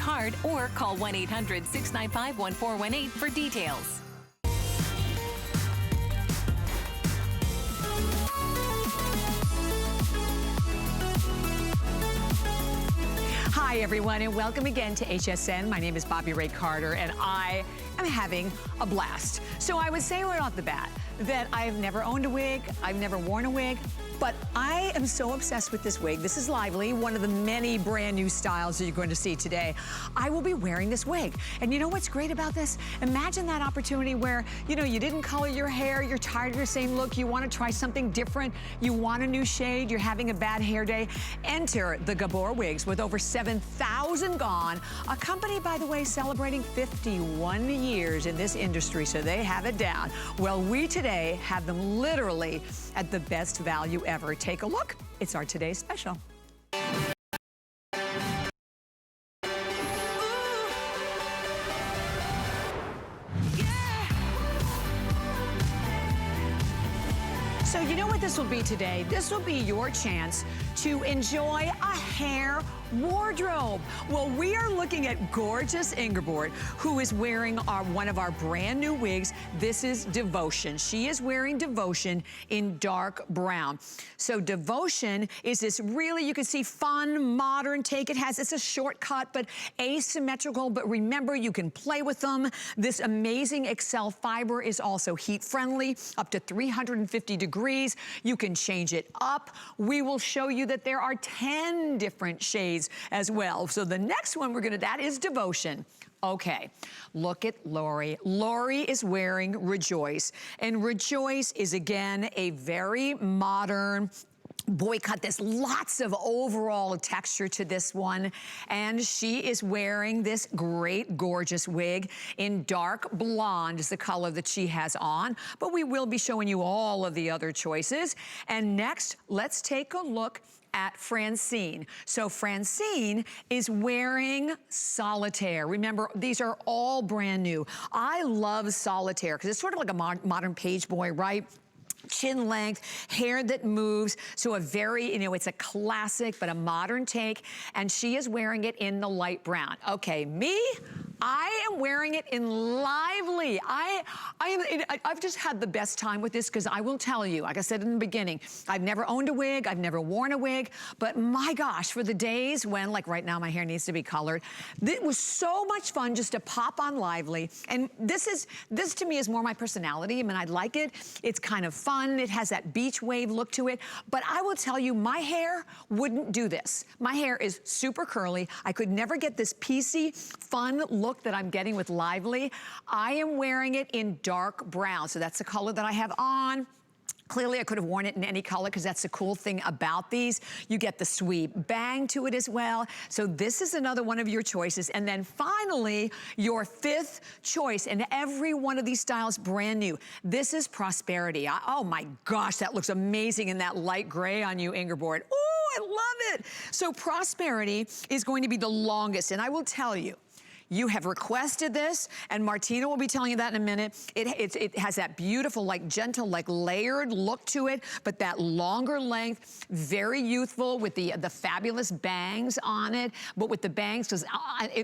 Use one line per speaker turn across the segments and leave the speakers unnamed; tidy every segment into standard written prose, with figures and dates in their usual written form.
card or call 1-800-695-1418 for details.
Hi, everyone, and welcome again to HSN. My name is Bobby Ray Carter, and I am having a blast. So I would say right off the bat that I've never owned a wig, I've never worn a wig, but I am so obsessed with this wig. This is Lively, one of the many brand new styles that you're going to see today. I will be wearing this wig. And you know what's great about this? Imagine that opportunity where, you know, you didn't color your hair, you're tired of your same look, you want to try something different, you want a new shade, you're having a bad hair day. Enter the Gabor Wigs with over 7,000 gone. A company, by the way, celebrating 51 years in this industry, so they have it down. Well, we today have them literally at the best value ever. Take a look. It's our today's special. So you know what this will be today? This will be your chance to enjoy a hair wardrobe. Well, we are looking at gorgeous Ingeborg, who is wearing one of our brand new wigs. This is Devotion. She is wearing Devotion in dark brown. So Devotion is this really, you can see, fun, modern take. It's a shortcut, but asymmetrical, but remember, you can play with them. This amazing Excel fiber is also heat friendly, up to 350 degrees. You can change it up. We will show you that there are 10 different shades as well. So the next one that is Devotion. Okay, look at Lori. Lori is wearing Rejoice. And Rejoice is, again, a very modern boycott. There's lots of overall texture to this one. And she is wearing this great, gorgeous wig in dark blonde is the color that she has on. But we will be showing you all of the other choices. And next, let's take a look at Francine. So Francine is wearing Solitaire. Remember, these are all brand new. I love Solitaire because it's sort of like a modern page boy, right? Chin length, hair that moves. So a very, you know, it's a classic, but a modern take. And she is wearing it in the light brown. Okay, me, I am wearing it in Lively. I've just had the best time with this because I will tell you, like I said in the beginning, I've never owned a wig, I've never worn a wig, but my gosh, for the days when, like right now, my hair needs to be colored, it was so much fun just to pop on Lively. And this to me is more my personality. I mean, I like it. It's kind of fun. It has that beach wave look to it. But I will tell you, my hair wouldn't do this. My hair is super curly. I could never get this piecey, fun look that I'm getting with Lively. I am wearing it in dark brown. So that's the color that I have on. Clearly, I could have worn it in any color because that's the cool thing about these. You get the sweep bang to it as well. So this is another one of your choices. And then finally, your fifth choice, and every one of these styles brand new. This is Prosperity. Oh my gosh, that looks amazing in that light gray on you, Ingeborg. Ooh, I love it. So Prosperity is going to be the longest, and I will tell you, you have requested this, and Martino will be telling you that in a minute. It has that beautiful, like gentle, like layered look to it, but that longer length, very youthful with the fabulous bangs on it. But with the bangs, because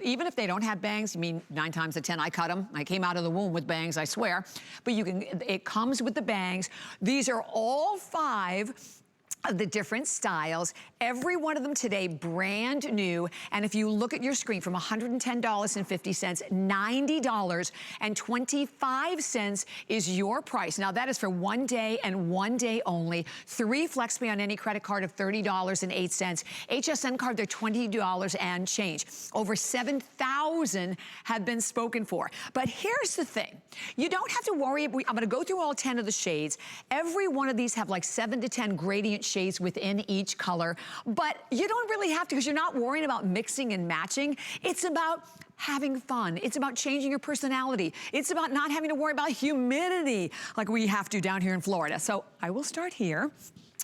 even if they don't have bangs, I mean, 9 times out of 10, I cut them. I came out of the womb with bangs, I swear. But it comes with the bangs. These are all 5 of the different styles. Every one of them today brand new. And if you look at your screen, from $110.50, $90.25 is your price. Now that is for one day and one day only. 3 FlexPay on any credit card of $30.08. HSN card, they're $20 and change. Over 7,000 have been spoken for. But here's the thing. You don't have to worry. I'm gonna go through all 10 of the shades. Every one of these have like 7 to 10 gradient shades within each color, but you don't really have to because you're not worrying about mixing and matching. It's about having fun. It's about changing your personality. It's about not having to worry about humidity like we have to down here in Florida. So I will start here.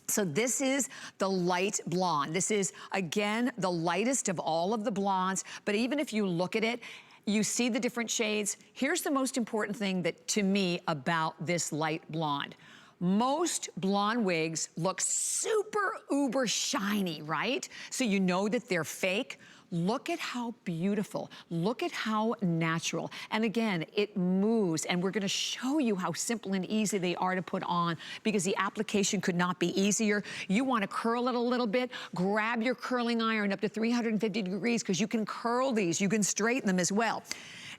So this is the light blonde. This is, again, the lightest of all of the blondes, but even if you look at it, you see the different shades. Here's the most important thing that, to me, about this light blonde. Most blonde wigs look super uber shiny, right? So you know that they're fake. Look at how beautiful. Look at how natural. And again, it moves, and we're gonna show you how simple and easy they are to put on because the application could not be easier. You wanna curl it a little bit, grab your curling iron up to 350 degrees because you can curl these, you can straighten them as well.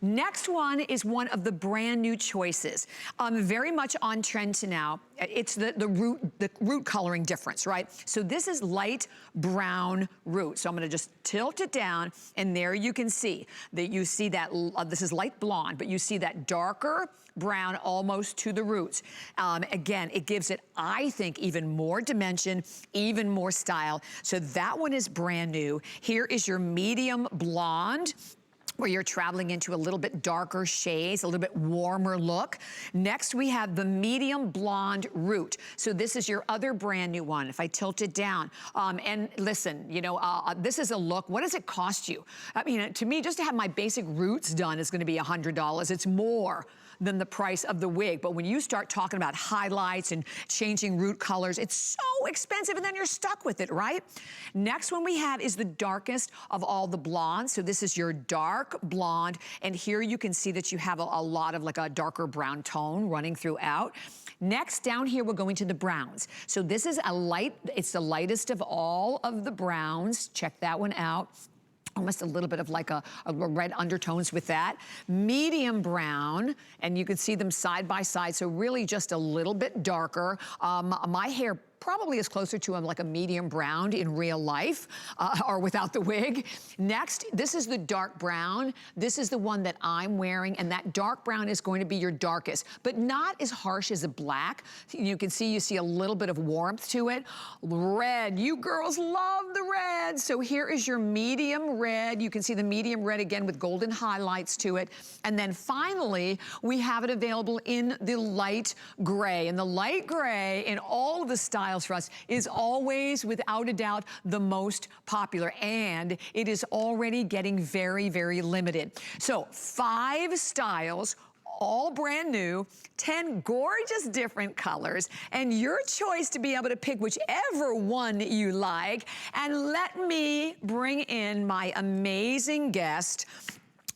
Next one is one of the brand new choices. Very much on trend to now. It's the root coloring difference, right? So this is light brown root. So I'm gonna just tilt it down, and there you can see that this is light blonde, but you see that darker brown almost to the roots. Again, it gives it, I think, even more dimension, even more style. So that one is brand new. Here is your medium blonde, where you're traveling into a little bit darker shades, a little bit warmer look. Next, we have the medium blonde root. So this is your other brand new one. If I tilt it down, and listen, you know, this is a look. What does it cost you? I mean, to me, just to have my basic roots done is gonna be $100. It's more than the price of the wig. But when you start talking about highlights and changing root colors, it's so expensive, and then you're stuck with it, right? Next one we have is the darkest of all the blondes. So this is your dark blonde, and here you can see that you have a lot of like a darker brown tone running throughout. Next, down here, we're going to the browns. So this is it's the lightest of all of the browns. Check that one out. Almost a little bit of like a red undertones with that. Medium brown, and you can see them side by side, so really just a little bit darker. My hair probably is closer to like a medium brown in real life, or without the wig. Next, this is the dark brown. This is the one that I'm wearing, and that dark brown is going to be your darkest, but not as harsh as a black. You see a little bit of warmth to it. Red, you girls love the red. So here is your medium red. You can see the medium red again with golden highlights to it. And then finally, we have it available in the light gray. And the light gray in all of the styles for us is always, without a doubt, the most popular, and it is already getting very, very limited. So 5 styles, all brand new, 10 gorgeous different colors, and your choice to be able to pick whichever one you like. And let me bring in my amazing guest,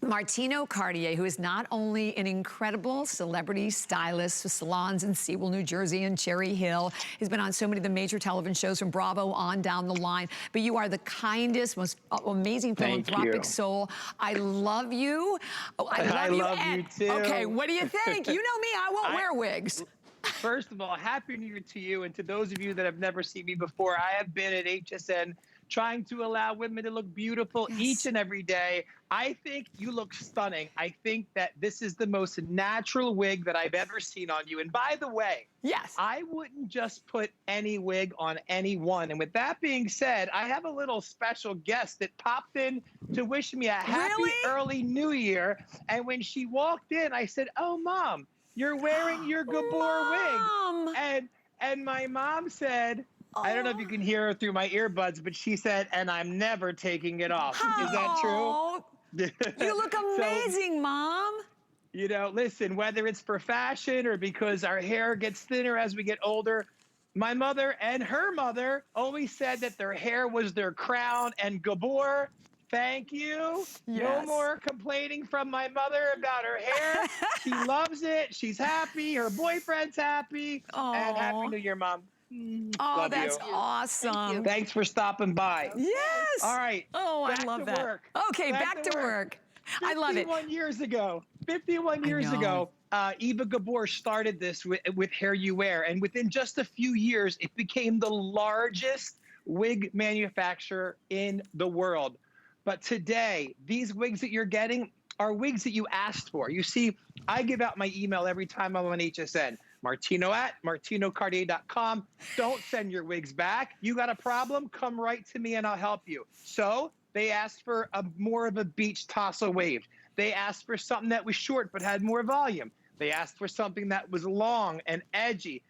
Martino Cartier, who is not only an incredible celebrity stylist with salons in Sewell, New Jersey and Cherry Hill. He's been on so many of the major television shows from Bravo on down the line, but you are the kindest, most amazing philanthropic soul. I love you.
I love you too.
Okay, what do you think? You know me, I won't wear wigs.
First of all, Happy New Year to you, and to those of you that have never seen me before. I have been at HSN trying to allow women to look beautiful each and every day. I think you look stunning. I think that this is the most natural wig that I've ever seen on you. And by the way, I wouldn't just put any wig on anyone. And with that being said, I have a little special guest that popped in to wish me a happy early New Year. And when she walked in, I said, "Oh, Mom, you're wearing your Gabor wig." And my mom said, I don't know if you can hear her through my earbuds, but she said, "And I'm never taking it off." Is that true?
You look amazing, Mom.
You know, listen, whether it's for fashion or because our hair gets thinner as we get older, my mother and her mother always said that their hair was their crown. And Gabor, thank you. No more complaining from my mother about her hair. She loves it. She's happy. Her boyfriend's happy. And Happy New Year, Mom.
Oh,
love
that's awesome.
Thanks for stopping by.
Yes.
All right.
Oh, I love that.
Work.
Okay, back to work. I love it.
51 years ago, Eva Gabor started this with Hair You Wear, and within just a few years, it became the largest wig manufacturer in the world. But today, these wigs that you're getting are wigs that you asked for. You see, I give out my email every time I'm on HSN. Martino@martinocartier.com. Don't send your wigs back. You got a problem? Come right to me and I'll help you. So they asked for more of a beach tassel wave. They asked for something that was short but had more volume. They asked for something that was long and edgy.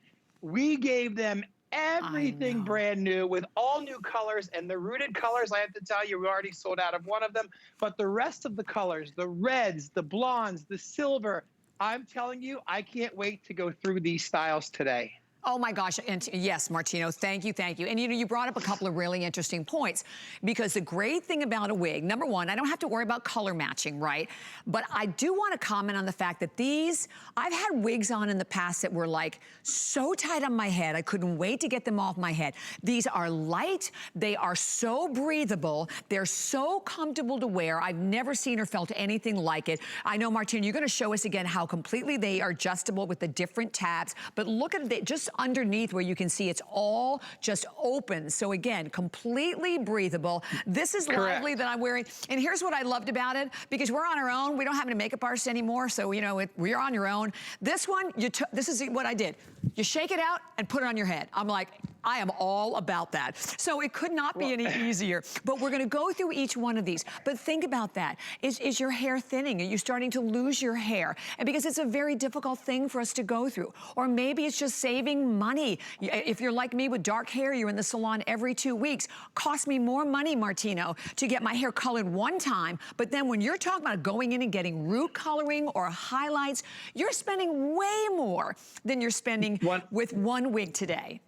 We gave them everything brand new with all new colors, and the rooted colors, I have to tell you, we already sold out of one of them, but the rest of the colors, the reds, the blondes, the silver, I'm telling you, I can't wait to go through these styles today.
Oh my gosh, and yes, Martino, thank you, thank you. And you know, you brought up a couple of really interesting points, because the great thing about a wig, number one, I don't have to worry about color matching, right? But I do want to comment on the fact that these, I've had wigs on in the past that were like so tight on my head, I couldn't wait to get them off my head. These are light, they are so breathable, they're so comfortable to wear. I've never seen or felt anything like it. I know, Martino, you're gonna show us again how completely they are adjustable with the different tabs, but look at it, just underneath where you can see it's all just open. So again, completely breathable. This is Lively that I'm wearing. And here's what I loved about it, because we're on our own. We don't have any makeup artists anymore. So, you know, we're on your own. This one, this is what I did. You shake it out and put it on your head. I'm like, I am all about that. So it could not be any easier. But we're gonna go through each one of these. But think about that. Is your hair thinning? Are you starting to lose your hair? And because it's a very difficult thing for us to go through. Or maybe it's just saving money. If you're like me with dark hair, you're in the salon every 2 weeks. Cost me more money, Martino, to get my hair colored one time. But then when you're talking about going in and getting root coloring or highlights, you're spending way more than you're spending with one wig today.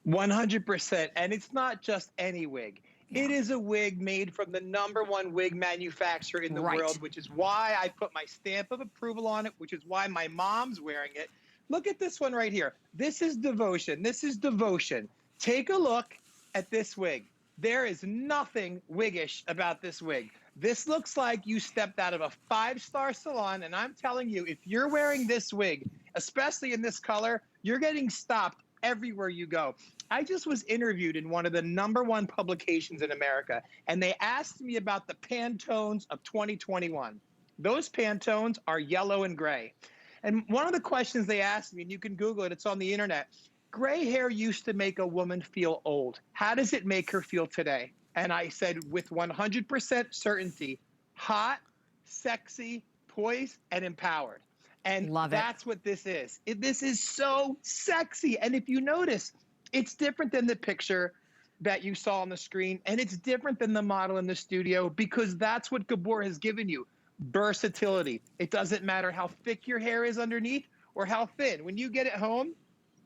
100%. And it's not just any wig. It is a wig made from the #1 wig manufacturer in the world, which is why I put my stamp of approval on it, which is why my mom's wearing it. Look at this one right here. This is Devotion. This is Devotion. Take a look at this wig. There is nothing wiggish about this wig. This looks like you stepped out of a 5-star salon, and I'm telling you, if you're wearing this wig, especially in this color, you're getting stopped everywhere you go. I just was interviewed in one of the #1 publications in America, and they asked me about the Pantones of 2021. Those Pantones are yellow and gray. And one of the questions they asked me, and you can Google it, it's on the internet, gray hair used to make a woman feel old. How does it make her feel today? And I said, with 100% certainty, hot, sexy, poised, and empowered. And that's what this is. This is so sexy. And if you notice, it's different than the picture that you saw on the screen, and it's different than the model in the studio, because that's what Gabor has given you. Versatility. It doesn't matter how thick your hair is underneath or how thin. When you get it home,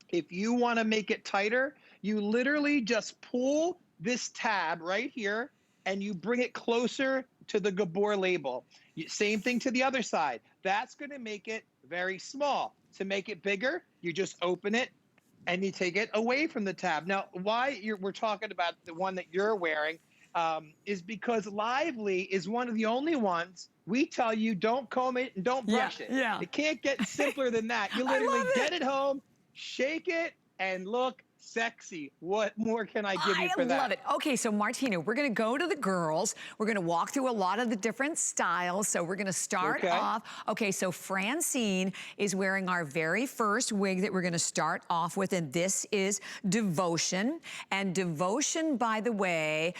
if you want to make it tighter, you literally just pull this tab right here and you bring it closer to the Gabor label. Same thing to the other side. That's going to make it very small. To make it bigger, you just open it and you take it away from the tab. Now, why we're talking about the one that you're wearing is because Lively is one of the only ones we tell you don't comb it and don't brush it. It can't get simpler than that. You literally get it home, shake it, and look sexy. What more can I give you for that?
I love it. Okay, so Martino, we're gonna go to the girls. We're gonna walk through a lot of the different styles. So we're gonna start off. Okay, so Francine is wearing our very first wig that we're gonna start off with, and this is Devotion. And Devotion, by the way,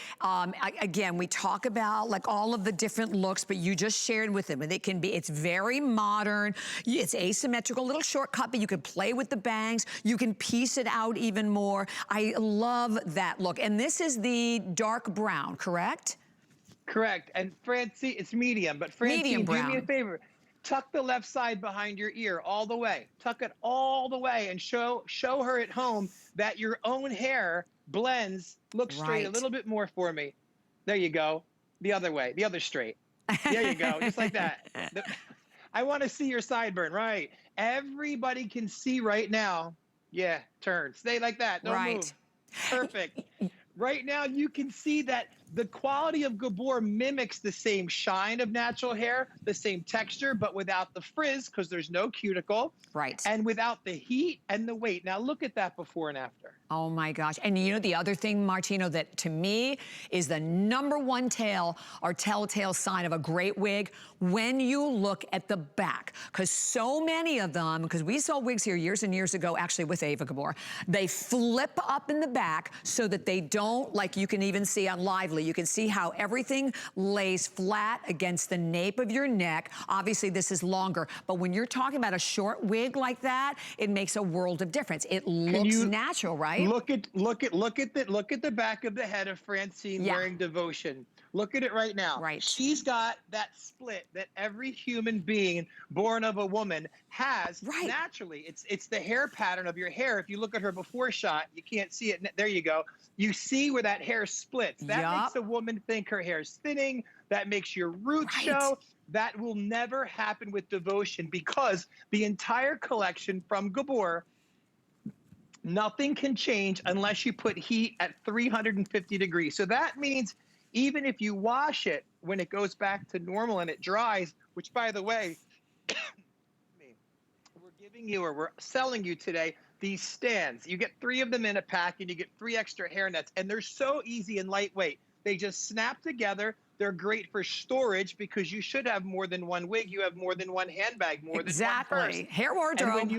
again, we talk about like all of the different looks, but you just shared with them, and it can be, it's very modern. It's asymmetrical, little shortcut, but you can play with the bangs. You can piece it out even more. I love that look. And this is the dark brown, correct?
Correct. And Francine, it's medium, but Francine, do me a favor. Tuck the left side behind your ear all the way. Tuck it all the way and show her at home that your own hair blends. Look straight a little bit more for me. There you go. The other way, the other straight. There you go, just like that. I want to see your sideburn, right? Everybody can see right now. Yeah, turn. Stay like that. Don't move. Perfect. Right now, you can see that the quality of Gabor mimics the same shine of natural hair, the same texture, but without the frizz, because there's no cuticle. And without the heat and the weight. Now, look at that before and after.
Oh my gosh. And you know the other thing, Martino, that to me is the #1 telltale sign of a great wig, when you look at the back. Because so many of them, because we saw wigs here years and years ago, actually with Ava Gabor, they flip up in the back so that they don't, like you can even see on Lively, you can see how everything lays flat against the nape of your neck. Obviously this is longer, but when you're talking about a short wig like that, it makes a world of difference. It looks natural, right?
Look at the back of the head of Francine wearing Devotion. Look at it right now.
Right.
She's got that split that every human being born of a woman has naturally. It's the hair pattern of your hair. If you look at her before shot, you can't see it. There you go. You see where that hair splits. That makes a woman think her hair is thinning. That makes your roots show. That will never happen with Devotion because the entire collection from Gabor, nothing can change unless you put heat at 350 degrees. So that means even if you wash it, when it goes back to normal and it dries, which by the way, we're selling you today these stands. You get 3 of them in a pack and you get 3 extra hair nets, and they're so easy and lightweight. They just snap together. They're great for storage because you should have more than one wig. You have more than one handbag, more than one purse.
Hair wardrobe.
And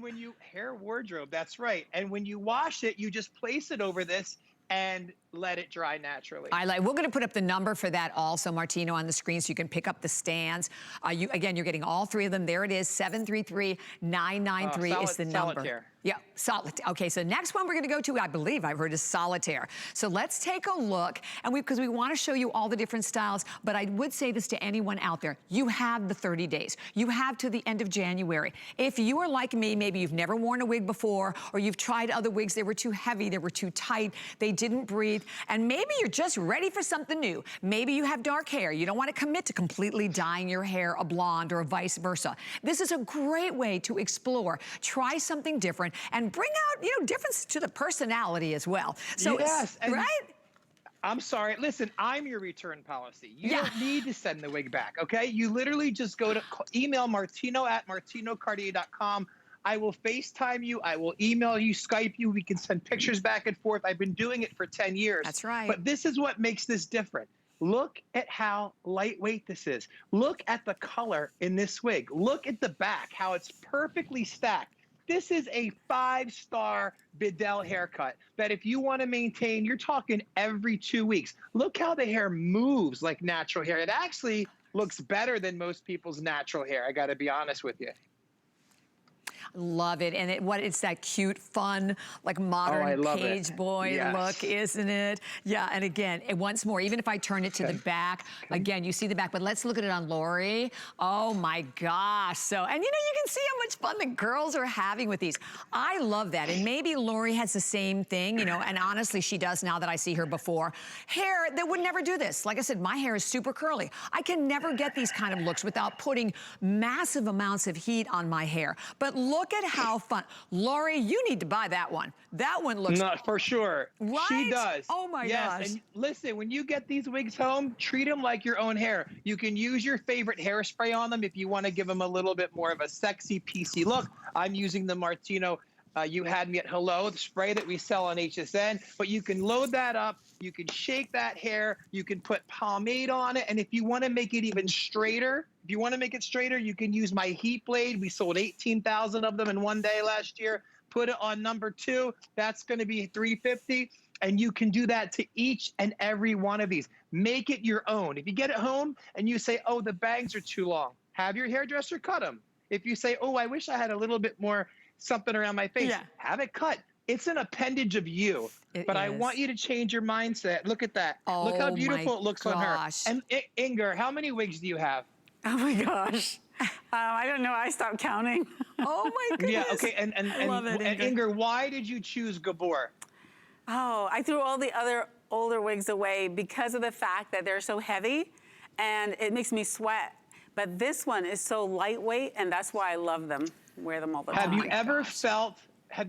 when you hair wardrobe, that's right. And when you wash it, you just place it over this and let it dry naturally.
We're going to put up the number for that also, Martino, on the screen so you can pick up the stands. Again, you're getting all 3 of them. There it is, 733-993 is the number.
Solitaire.
Yeah, solitaire. Okay, so next one we're going to go to, I believe I've heard, is solitaire. So let's take a look, and because we want to show you all the different styles, but I would say this to anyone out there. You have the 30 days. You have to the end of January. If you are like me, maybe you've never worn a wig before, or you've tried other wigs, they were too heavy, they were too tight, they didn't breathe, and maybe you're just ready for something new. Maybe you have dark hair. You don't want to commit to completely dyeing your hair a blonde or vice versa. This is a great way to explore. Try something different and bring out, difference to the personality as well. So,
yes,
right?
I'm sorry. Listen, I'm your return policy. You don't need to send the wig back, okay? You literally just go to email martino@martinocartier.com. I will FaceTime you. I will email you, Skype you. We can send pictures back and forth. I've been doing it for 10 years.
That's right.
But this is what makes this different. Look at how lightweight this is. Look at the color in this wig. Look at the back, how it's perfectly stacked. This is a 5-star Bedell haircut that if you want to maintain, you're talking every 2 weeks. Look how the hair moves like natural hair. It actually looks better than most people's natural hair. I got to be honest with you.
Love it. And it's that cute, fun, like modern page boy look, isn't it? Yeah, and again, once more, even if I turn it to the back, again, you see the back, but let's look at it on Lori. Oh my gosh. So, and you can see how much fun the girls are having with these. I love that. And maybe Lori has the same thing, and honestly, she does now that I see her before. Hair that would never do this. Like I said, my hair is super curly. I can never get these kind of looks without putting massive amounts of heat on my hair. But look at how fun. Lori, you need to buy that one. That one looks...
No, for sure.
Right?
She does.
Oh my gosh.
And listen, when you get these wigs home, treat them like your own hair. You can use your favorite hairspray on them if you want to give them a little bit more of a sexy, PC look. I'm using the Martino You Had Me at Hello, the spray that we sell on HSN. But you can load that up. You can shake that hair. You can put pomade on it. And if you want to make it even straighter, you can use my heat blade. We sold 18,000 of them in one day last year. Put it on number 2. That's going to be $350. And you can do that to each and every one of these. Make it your own. If you get it home and you say, oh, the bangs are too long, have your hairdresser cut them. If you say, oh, I wish I had a little bit more something around my face, have it cut. It's an appendage of you. But I want you to change your mindset. Look at that.
Oh,
look how beautiful it looks on her. And Inger, how many wigs do you have?
Oh my gosh. I don't know. I stopped counting.
Oh my goodness.
Yeah, okay. And Inger, why did you choose Gabor?
Oh, I threw all the other older wigs away because of the fact that they're so heavy and it makes me sweat. But this one is so lightweight, and that's why I love them. Wear them all the time.
Have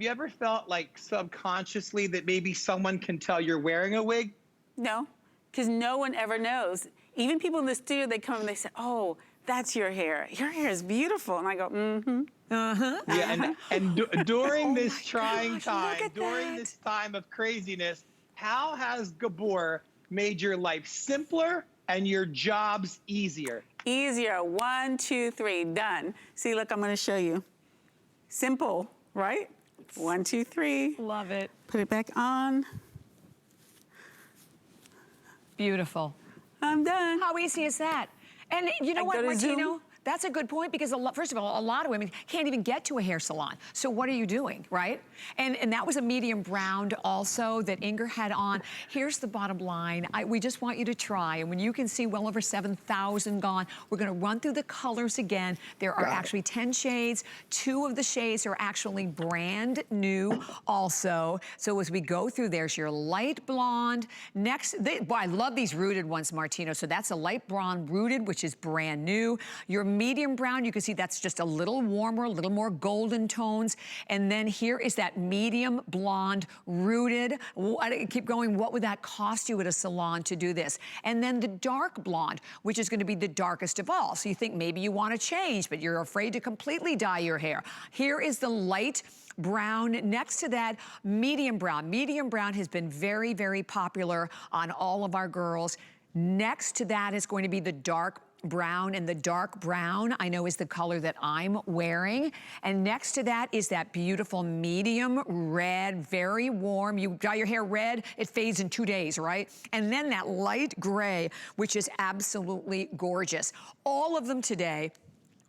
you ever felt like subconsciously that maybe someone can tell you're wearing a wig?
No, because no one ever knows. Even people in the studio, they come and they say, oh, that's your hair. Your hair is beautiful. And I go, mm-hmm. Uh-huh.
Yeah, and during this trying time, during this time of craziness, how has Gabor made your life simpler and your jobs easier?
Easier. 1, 2, 3, done. See, look, I'm going to show you. Simple, right? 1, 2, 3.
Love it.
Put it back on.
Beautiful.
I'm done.
How easy is that? And you know what, Martino? That's a good point because first of all, a lot of women can't even get to a hair salon. So what are you doing, right? And that was a medium brown also that Inger had on. Here's the bottom line. We just want you to try. And when you can see well over 7,000 gone, we're gonna run through the colors again. There are actually 10 shades. 2 of the shades are actually brand new also. So as we go through, there's your light blonde. Next, boy, I love these rooted ones, Martino. So that's a light blonde rooted, which is brand new. Your medium brown, you can see that's just a little warmer, a little more golden tones. And then here is that medium blonde rooted. Keep going, what would that cost you at a salon to do this? And then the dark blonde, which is gonna be the darkest of all. So you think maybe you wanna change, but you're afraid to completely dye your hair. Here is the light brown. Next to that, medium brown. Medium brown has been very, very popular on all of our girls. Next to that is going to be the dark brown, and the dark brown I know is the color that I'm wearing. And next to that is that beautiful medium red, very warm. You dye your hair red, it fades in 2 days, right? And then that light gray, which is absolutely gorgeous. All of them today,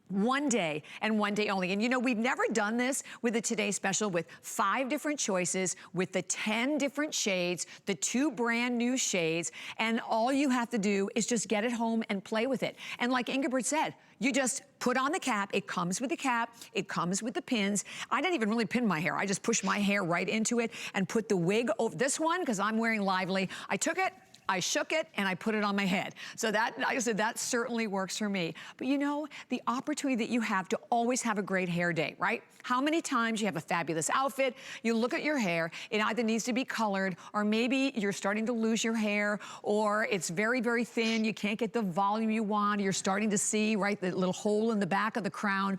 one day and one day only. And you know, we've never done this with the Today Special with 5 different choices, with the 10 different shades, the 2 brand new shades, and all you have to do is just get it home and play with it. And like Ingrid said, you just put on the cap. It comes with the cap. It comes with the pins. I didn't even really pin my hair. I just pushed my hair right into it and put the wig over this one because I'm wearing Lively. I took it, I shook it, and I put it on my head. So that, like I said, that certainly works for me. But you know, the opportunity that you have to always have a great hair day, right? How many times you have a fabulous outfit, you look at your hair, it either needs to be colored, or maybe you're starting to lose your hair, or it's very, very thin, you can't get the volume you want, you're starting to see, right, the little hole in the back of the crown.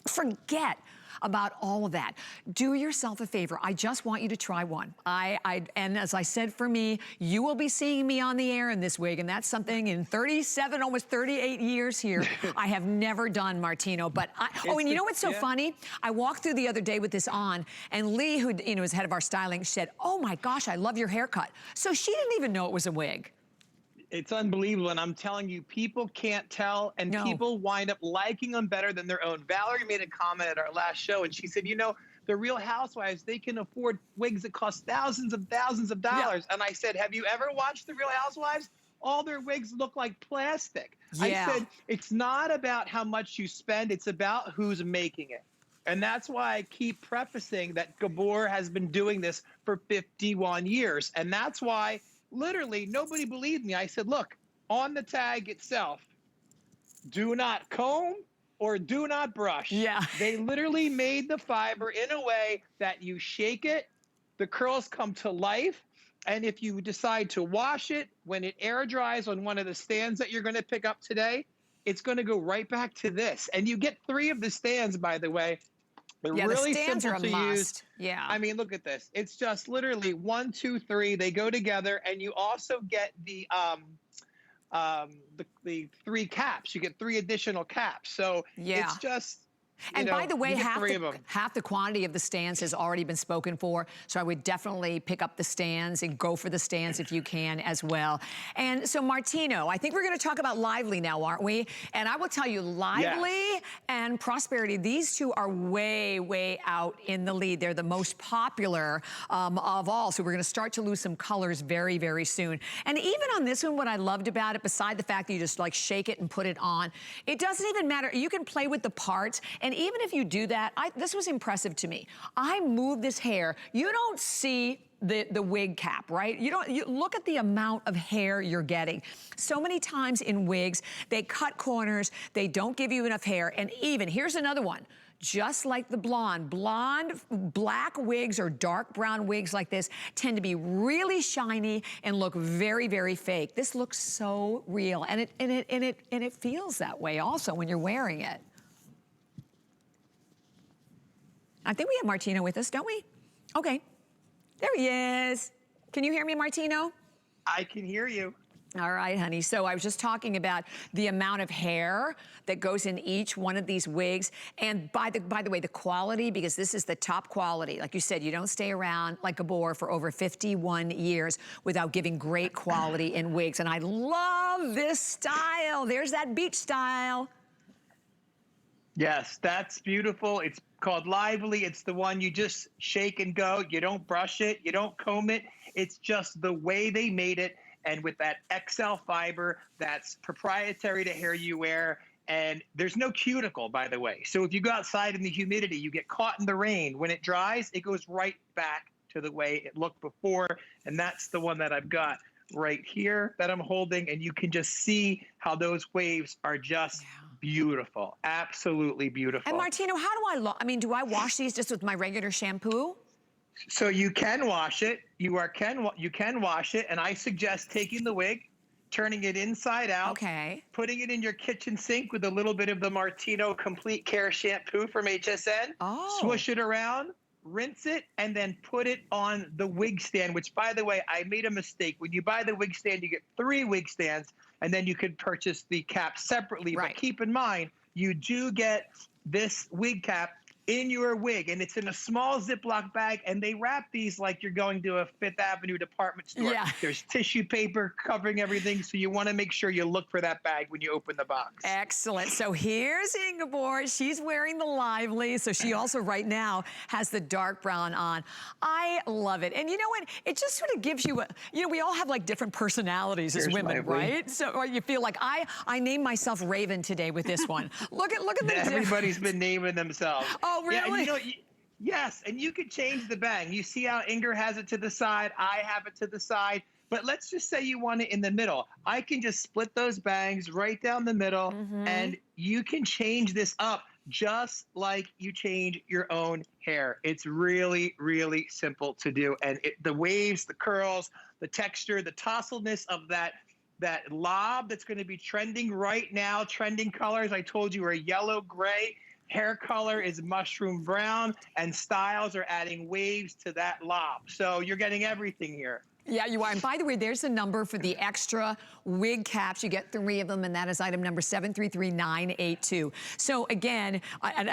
Forget about all of that. Do yourself a favor. I just want you to try one. And as I said, for me, you will be seeing me on the air in this wig, and that's something in 37, almost 38 years here, I have never done, Martino. But and you know what's so funny? I walked through the other day with this on, and Lee, who is head of our styling, said, "Oh my gosh, I love your haircut." So she didn't even know it was a wig.
It's unbelievable, and I'm telling you, people can't tell, and people wind up liking them better than their own. Valerie made a comment at our last show, and she said, you know, the Real Housewives, they can afford wigs that cost thousands of dollars. And I said, have you ever watched the Real Housewives? All their wigs look like plastic. I said, it's not about how much you spend, it's about who's making it. And that's why I keep prefacing that Gabor has been doing this for 51 years. And that's why literally nobody believed me. I said, look, on the tag itself, do not comb or do not brush.
Yeah.
They literally made the fiber in a way that you shake it, the curls come to life. And if you decide to wash it, when it air dries on one of the stands that you're going to pick up today, it's going to go right back to this. And you get 3 of the stands, by the way. They're really simple to use.
Yeah.
I mean, look at this. It's just literally 1, 2, 3. They go together, and you also get the 3 caps. You get 3 additional caps. So it's just.
And by the way, half the quantity of the stands has already been spoken for, so I would definitely pick up the stands and go for the stands if you can as well. And so, Martino, I think we're going to talk about Lively now, aren't we? And I will tell you, Lively and Prosperity, these 2 are way, way out in the lead. They're the most popular of all, so we're going to start to lose some colors very, very soon. And even on this one, what I loved about it, beside the fact that you just like shake it and put it on, it doesn't even matter. You can play with the parts. And even if you do that, this was impressive to me. I moved this hair. You don't see the wig cap, right? You look at the amount of hair you're getting. So many times in wigs, they cut corners, they don't give you enough hair. And even, here's another one. Just like the blonde, black wigs or dark brown wigs like this tend to be really shiny and look very, very fake. This looks so real, and it feels that way also when you're wearing it. I think we have Martino with us, don't we? Okay, there he is. Can you hear me, Martino?
I can hear you.
All right, honey. So I was just talking about the amount of hair that goes in each one of these wigs. And by the way, the quality, because this is the top quality. Like you said, you don't stay around like Gabor for over 51 years without giving great quality in wigs. And I love this style. There's that beach style.
Yes, that's beautiful. It's called Lively. It's the one you just shake and go. You don't brush it. You don't comb it. It's just the way they made it. And with that XL fiber, that's proprietary to hair you wear. And there's no cuticle, by the way. So if you go outside in the humidity, you get caught in the rain. When it dries, it goes right back to the way it looked before. And that's the one that I've got right here that I'm holding. And you can just see how those waves are just beautiful. Absolutely beautiful.
And Martino, how do I mean, do I wash these just with my regular shampoo?
So you can wash it. You can wash it. And I suggest taking the wig, turning it inside out, putting it in your kitchen sink with a little bit of the Martino Complete Care shampoo from HSN, swoosh it around, rinse it, and then put it on the wig stand, which, by the way, I made a mistake. When you buy the wig stand, you get 3 wig stands, and then you can purchase the cap separately. But keep in mind, you do get this wig cap in your wig, and it's in a small Ziploc bag, and they wrap these like you're going to a Fifth Avenue department store. There's tissue paper covering everything, so you want to make sure you look for that bag when you open the box.
Excellent. So here's Ingeborg. She's wearing the Lively, so she also right now has the dark brown on. I love it. And you know what? It just sort of gives you a, you know, we all have like different personalities as women, right? So or you feel like I named myself Raven today with this one. Look at the
Everybody's been naming themselves.
Oh, really?
Yeah, and you know, yes, and you could change the bang. You see how Inger has it to the side, I have it to the side, but let's just say you want it in the middle. I can just split those bangs right down the middle, and you can change this up just like you change your own hair. It's really, really simple to do, and the waves, the curls, the texture, the touslness of that lob that's going to be trending right now. Trending colors, I told you, are yellow, gray. Hair color is mushroom brown, and styles are adding waves to that lob. So you're getting everything here.
Yeah, you are. And by the way, there's the number for the extra wig caps. You get 3 of them, and that is item number 733982. So again,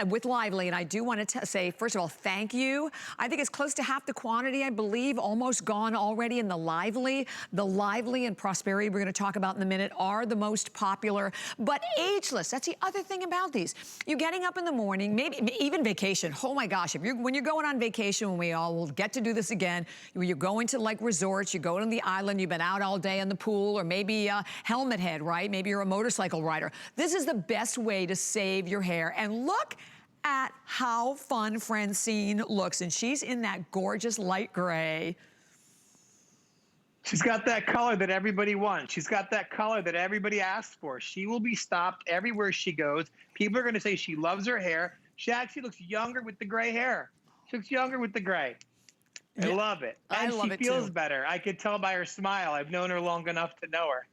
with Lively, and I do want to say, first of all, thank you. I think it's close to half the quantity, I believe, almost gone already in the Lively. The Lively and Prosperity, we're going to talk about in a minute, are the most popular, but ageless. That's the other thing about these. You're getting up in the morning, maybe even vacation. Oh my gosh, when you're going on vacation, when we all will get to do this again, you're going to like resorts, you go to the island, you've been out all day in the pool, or maybe helmet head, right? Maybe you're a motorcycle rider. This is the best way to save your hair. And look at how fun Francine looks. And she's in that gorgeous light gray.
She's got that color that everybody wants. She's got that color that everybody asks for. She will be stopped everywhere she goes. People are going to say she loves her hair. She actually looks younger with the gray hair. She looks younger with the gray. I love it. And she feels better. I could tell by her smile. I've known her long enough to know her.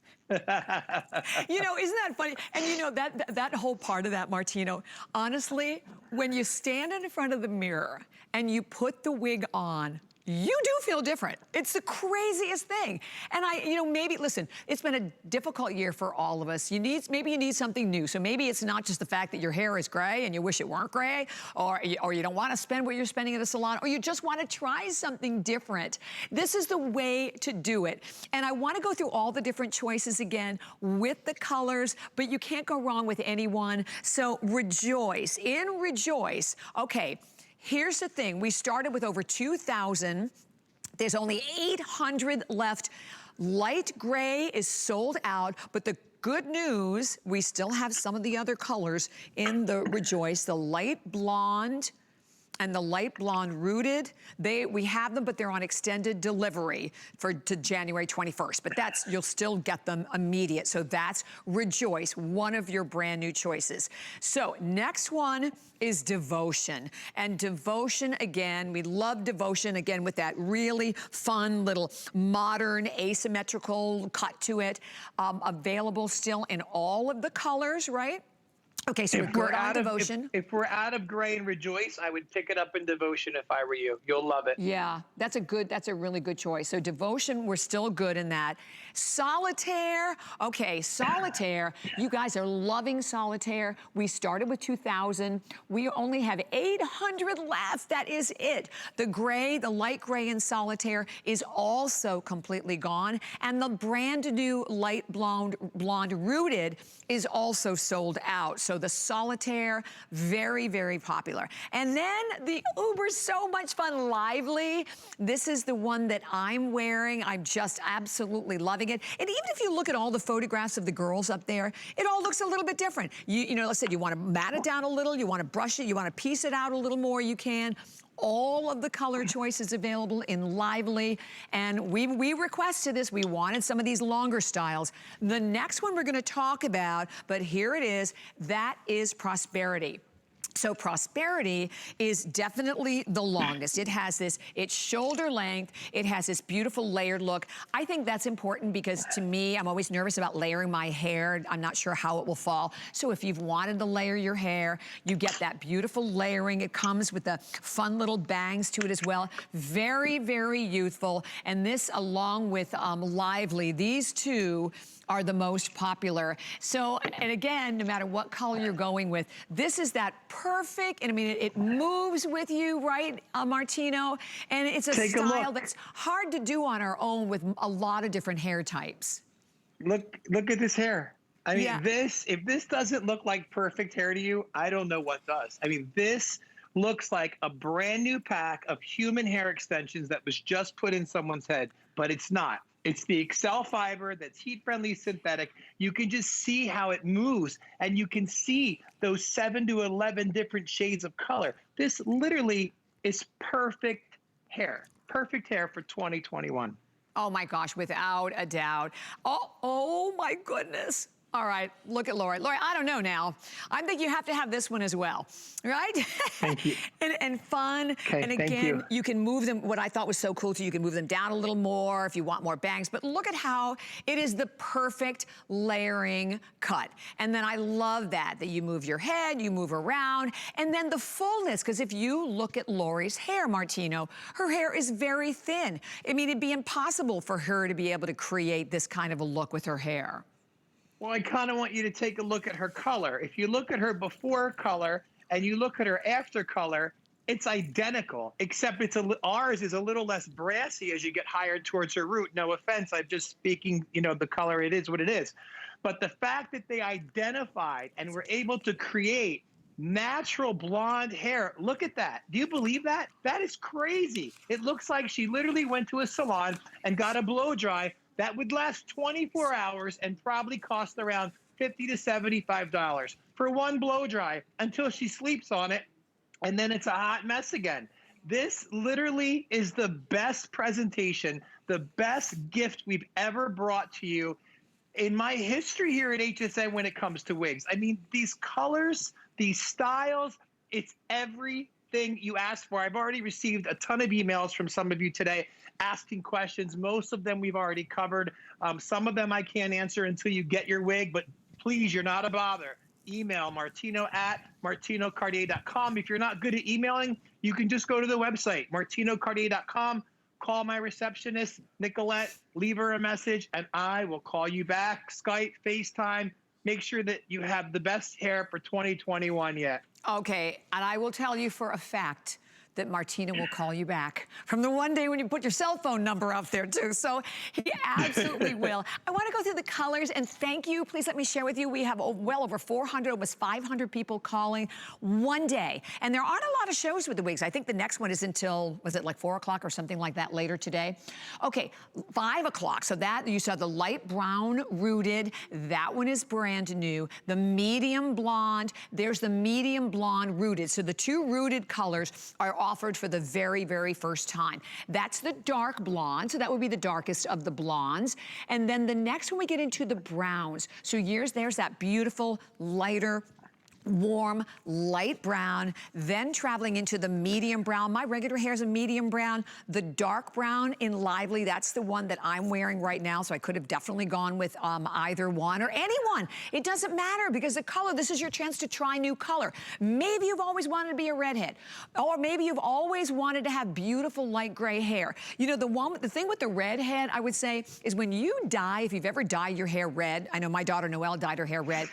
You know, isn't that funny? And you know, that whole part of that, Martino, honestly, when you stand in front of the mirror and you put the wig on, you do feel different. It's the craziest thing. And maybe, listen, it's been a difficult year for all of us. Maybe you need something new. So maybe it's not just the fact that your hair is gray and you wish it weren't gray, or you don't want to spend what you're spending at a salon, or you just want to try something different. This is the way to do it. And I want to go through all the different choices again with the colors, but you can't go wrong with any one. So Rejoice. In Rejoice, okay, here's the thing. We started with over 2,000. There's only 800 left. Light gray is sold out, but the good news, we still have some of the other colors in the Rejoice. The light blonde and the light blonde rooted, we have them, but they're on extended delivery to January 21st. But you'll still get them immediate. So that's Rejoice, one of your brand new choices. So next one is Devotion. And Devotion, again, we love Devotion, again, with that really fun little modern asymmetrical cut to it. Available still in all of the colors, right? Okay, so we're out of Devotion.
If we're out of gray and Rejoice, I would pick it up in Devotion if I were you. You'll love it.
Yeah, that's a really good choice. So Devotion, we're still good in that. Solitaire, okay, Solitaire. You guys are loving Solitaire. We started with 2,000. We only have 800 left. That is it. The gray, the light gray in Solitaire is also completely gone. And the brand new light blonde rooted is also sold out. So So the solitaire, very, very popular. And then the uber so much fun lively. This is the one that I'm wearing. I'm just absolutely loving it. And even if you look at all the photographs of the girls up there, it all looks a little bit different. You know, let's say you want to mat it down a little, you want to brush it, you want to piece it out a little more, you can. All of the color choices available in lively, and we requested this. We wanted some of these longer styles. The next one we're going to talk about, but here it is, that is Prosperity. So Prosperity is definitely the longest. It has this, it's shoulder length. It has this beautiful layered look. I think that's important because to me, I'm always nervous about layering my hair. I'm not sure how it will fall. So if you've wanted to layer your hair, you get that beautiful layering. It comes with the fun little bangs to it as well. Very, very youthful. And this along with Lively, these two are the most popular. So, and again, no matter what color you're going with, this is that perfect, and I mean, it moves with you, right, Martino? And it's a style that's hard to do on our own with a lot of different hair types.
Look at this hair. I mean, if this doesn't look like perfect hair to you, I don't know what does. I mean, this looks like a brand new pack of human hair extensions that was just put in someone's head, but it's not. It's the Excel fiber that's heat-friendly synthetic. You can just see how it moves, and you can see those 7 to 11 different shades of color. This literally is perfect hair for 2021.
Oh my gosh, without a doubt. Oh my goodness. All right, look at Lori. Lori, I don't know now. I think you have to have this one as well, right?
Thank you.
and fun.
Okay,
and again, you can move them. What I thought was so cool too, you can move them down a little more if you want more bangs. But look at how it is the perfect layering cut. And then I love that you move your head, you move around, and then the fullness. Because if you look at Lori's hair, Martino, her hair is very thin. I mean, it'd be impossible for her to be able to create this kind of a look with her hair.
Well, I kind of want you to take a look at her color. If you look at her before color and you look at her after color, it's identical, except ours is a little less brassy as you get higher towards her root. No offense, I'm just speaking, you know, the color, it is what it is. But the fact that they identified and were able to create natural blonde hair, look at that. Do you believe that? That is crazy. It looks like she literally went to a salon and got a blow dry that would last 24 hours and probably cost around $50 to $75 for one blow dry until she sleeps on it, and then it's a hot mess again. This literally is the best presentation, the best gift we've ever brought to you in my history here at HSN when it comes to wigs. I mean, these colors, these styles, it's everything you asked for. I've already received a ton of emails from some of you today asking questions. Most of them we've already covered. Some of them I can't answer until you get your wig, but please, you're not a bother. Email martino@martinocartier.com. If you're not good at emailing, you can just go to the website, martinocartier.com, call my receptionist, Nicolette, leave her a message, and I will call you back. Skype, FaceTime, make sure that you have the best hair for 2021 yet.
Okay, and I will tell you for a fact that Martino will call you back from the one day when you put your cell phone number up there too. So he absolutely will. I want to go through the colors and thank you. Please let me share with you. We have well over 400, almost 500 people calling one day. And there aren't a lot of shows with the wigs. I think the next one is until, was it like 4 o'clock or something like that later today? Okay, 5 o'clock. So that, you saw the light brown rooted. That one is brand new. The medium blonde, there's the medium blonde rooted. So the two rooted colors are offered for the very, very first time. That's the dark blonde, so that would be the darkest of the blondes. And then the next one we get into the browns. So there's that beautiful, lighter, warm, light brown, then traveling into the medium brown. My regular hair is a medium brown. The dark brown in Lively, that's the one that I'm wearing right now, so I could have definitely gone with either one or anyone. It doesn't matter because the color, this is your chance to try new color. Maybe you've always wanted to be a redhead, or maybe you've always wanted to have beautiful light gray hair. You know, the thing with the redhead, I would say, is when you dye, if you've ever dyed your hair red, I know my daughter Noelle dyed her hair red,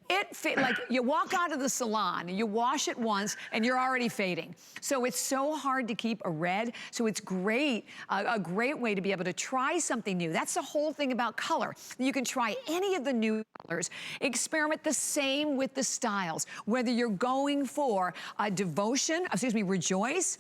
like you walk out of the salon and you wash it once and you're already fading. So it's so hard to keep a red. So it's great, a great way to be able to try something new. That's the whole thing about color. You can try any of the new colors. Experiment the same with the styles. Whether you're going for a Rejoice,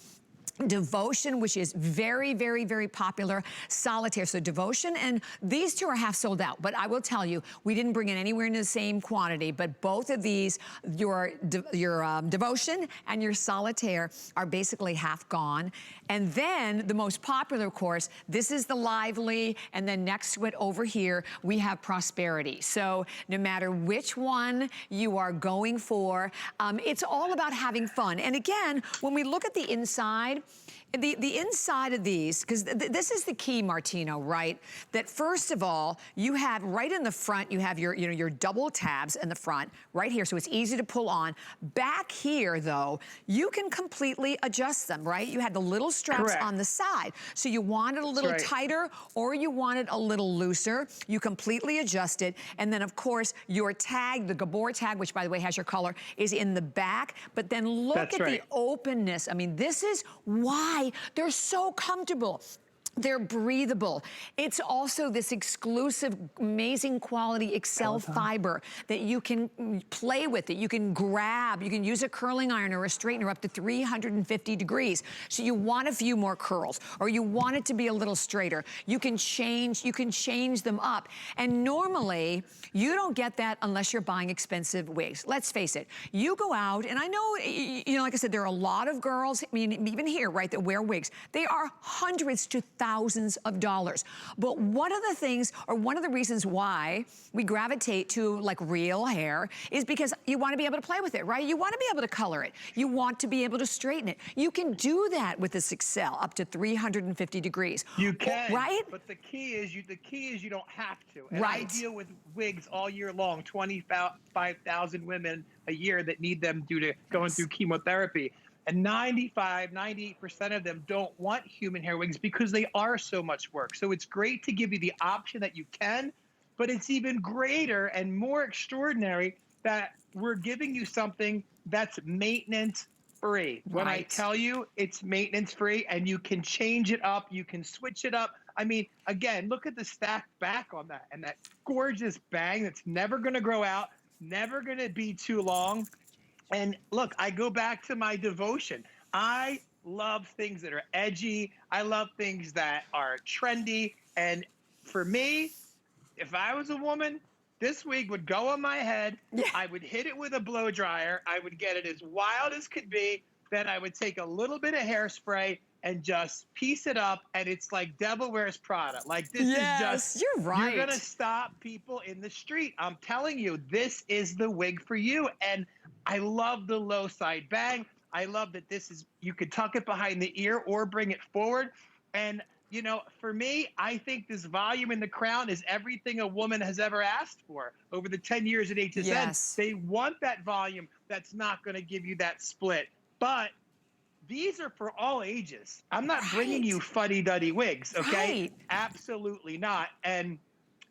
Devotion, which is very, very, very popular. Solitaire, so Devotion, and these two are half sold out. But I will tell you, we didn't bring it anywhere in the same quantity, but both of these, your Devotion and your Solitaire are basically half gone. And then the most popular, of course, this is the Lively, and then next to it over here, we have Prosperity. So no matter which one you are going for, it's all about having fun. And again, when we look at the inside, the inside of these, because this is the key, Martino, right? That first of all, you have right in the front, you have your double tabs in the front, right here, so it's easy to pull on. Back here, though, you can completely adjust them, right? You had the little straps on the side, so you want it a little tighter or you want it a little looser. You completely adjust it, and then of course your tag, the Gabor tag, which by the way has your color, is in the back. But then look at the openness. I mean, this is why they're so comfortable. They're breathable. It's also this exclusive, amazing quality Excel fiber that you can play with, that you can grab. You can use a curling iron or a straightener up to 350 degrees. So you want a few more curls, or you want it to be a little straighter. You can change them up. And normally, you don't get that unless you're buying expensive wigs. Let's face it. You go out, and I know, like I said, there are a lot of girls, I mean, even here, right, that wear wigs. They are hundreds to thousands of dollars. But one of the things, or one of the reasons why we gravitate to like real hair is because you want to be able to play with it, right? You want to be able to color it. You want to be able to straighten it. You can do that with this Excel up to 350 degrees.
You can,
right?
But the key is you don't have to. And I deal with wigs all year long, 25,000 women a year that need them due to going through chemotherapy. And 98% of them don't want human hair wigs because they are so much work. So it's great to give you the option that you can, but it's even greater and more extraordinary that we're giving you something that's maintenance free. When I tell you it's maintenance free and you can change it up, you can switch it up. I mean, again, look at the stacked back on that and that gorgeous bang that's never going to grow out, never going to be too long. And look, I go back to my Devotion. I love things that are edgy. I love things that are trendy. And for me, if I was a woman, this wig would go on my head. I would hit it with a blow dryer. I would get it as wild as could be. Then I would take a little bit of hairspray and just piece it up. And it's like Devil Wears Prada. Like this is just,
you're right.
You're going to stop people in the street. I'm telling you, this is the wig for you. And I love the low side bang. I love that this is, you could tuck it behind the ear or bring it forward. And, you know, for me, I think this volume in the crown is everything a woman has ever asked for over the 10 years at HSN. They want that volume that's not going to give you that split. But these are for all ages. I'm not bringing you fuddy-duddy wigs, okay? Absolutely not. And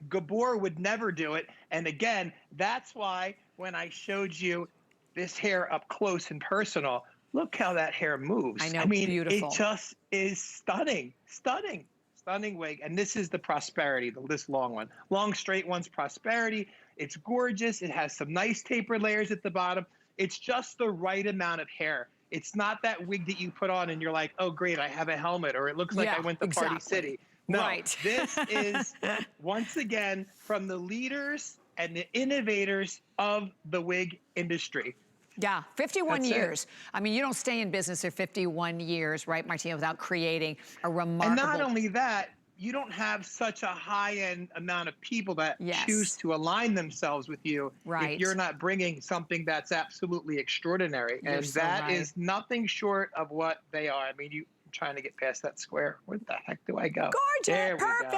Gabor would never do it. And again, that's why when I showed you this hair up close and personal, look how that hair moves.
I know,
mean,
beautiful.
It just is stunning, stunning, stunning wig. And this is the Prosperity, this long one. Long, straight one's Prosperity. It's gorgeous. It has some nice tapered layers at the bottom. It's just the right amount of hair. It's not that wig that you put on and you're like, oh, great, I have a helmet, or it looks like I went to Party City. No, this is, once again, from the leaders and the innovators of the wig industry.
Yeah, 51 years. I mean, you don't stay in business for 51 years, right, Martino, without creating a remarkable...
And not only that, you don't have such a high-end amount of people that choose to align themselves with you if you're not bringing something that's absolutely extraordinary. And that is nothing short of what they are. I mean, I'm trying to get past that square. Where the heck do I go?
Gorgeous,
there we
perfect.
Go.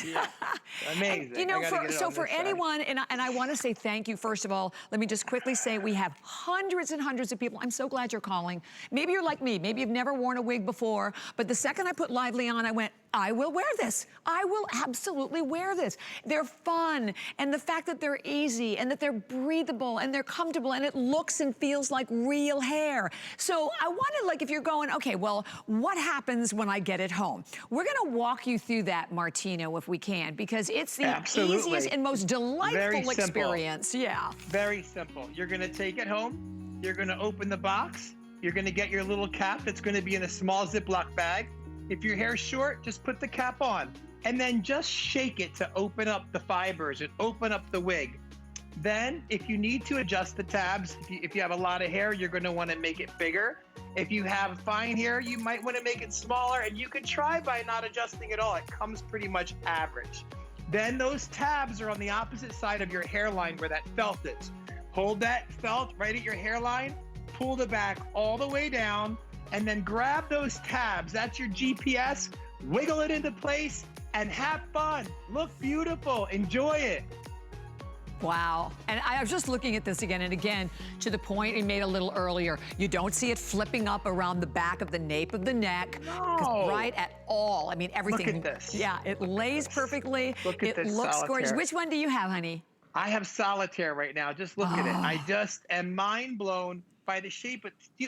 Yeah. Amazing.
And, you know, for anyone, and I want to say thank you, first of all. Let me just quickly say we have hundreds and hundreds of people. I'm so glad you're calling. Maybe you're like me. Maybe you've never worn a wig before, but the second I put Lively on, I went, I will wear this. I will absolutely wear this. They're fun, and the fact that they're easy, and that they're breathable, and they're comfortable, and it looks and feels like real hair. So I wanted, like, if you're going, okay, well, what happens when I get it home? We're gonna walk you through that, Martino, if we can, because it's the easiest and most delightful experience. Yeah.
Very simple. You're gonna take it home, you're gonna open the box, you're gonna get your little cap that's gonna be in a small Ziploc bag. If your hair's short, just put the cap on and then just shake it to open up the fibers and open up the wig. Then if you need to adjust the tabs, if you have a lot of hair, you're gonna wanna make it bigger. If you have fine hair, you might wanna make it smaller, and you can try by not adjusting at all. It comes pretty much average. Then those tabs are on the opposite side of your hairline where that felt is. Hold that felt right at your hairline, pull the back all the way down, and then grab those tabs. That's your GPS. Wiggle it into place and have fun. Look beautiful. Enjoy it.
Wow. And I was just looking at this again and again, to the point we made a little earlier. You don't see it flipping up around the back of the nape of the neck.
No.
Right at all. I mean, everything.
Look at this.
Yeah, it lays perfectly.
Look at this
It looks
solitaire.
gorgeous. Which one do you have, honey?
I have solitaire right now. Just look at it. I just am mind blown by the shape.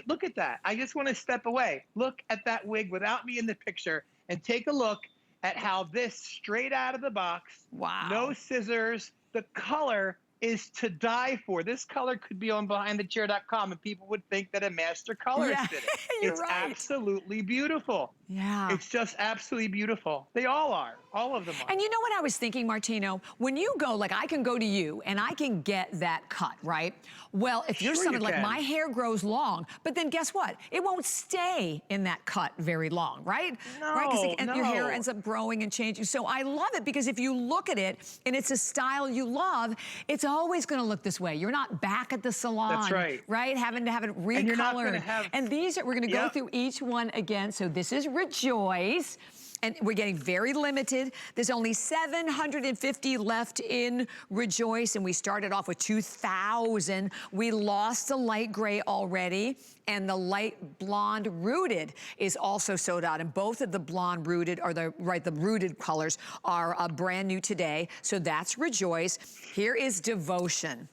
Look at that. I just want to step away. Look at that wig without me in the picture and take a look at how this straight out of the box.
Wow.
No scissors. The color is to die for. This color could be on behindthechair.com and people would think that a master colorist did it.
You're
It's
right.
absolutely beautiful.
Yeah.
It's just absolutely beautiful. They all are. All of them are.
And you know what I was thinking, Martino? When you go, like, I can go to you and I can get that cut, right? Well, if you're
Sure
someone
you
like,
can.
my hair grows long, but then guess what? It won't stay in that cut very long, right?
No,
Right? Because your hair
no.
ends up growing and changing. So I love it because if you look at it and it's a style you love, it's always gonna look this way. You're not back at the salon.
That's right.
Right? Having to have it recolored.
And you're not gonna have-
And these are, we're gonna go
Yep.
through each one again. So this is Rejoice. And we're getting very limited. There's only 750 left in Rejoice, and we started off with 2,000. We lost the light gray already, and the light blonde rooted is also sold out. And both of the blonde rooted are the rooted colors are brand new today. So that's Rejoice. Here is Devotion.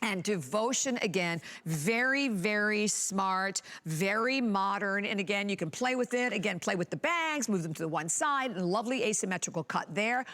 And Devotion, again, very, very smart, very modern. And again, you can play with it. Again, play with the bangs, move them to the one side, and a lovely asymmetrical cut there.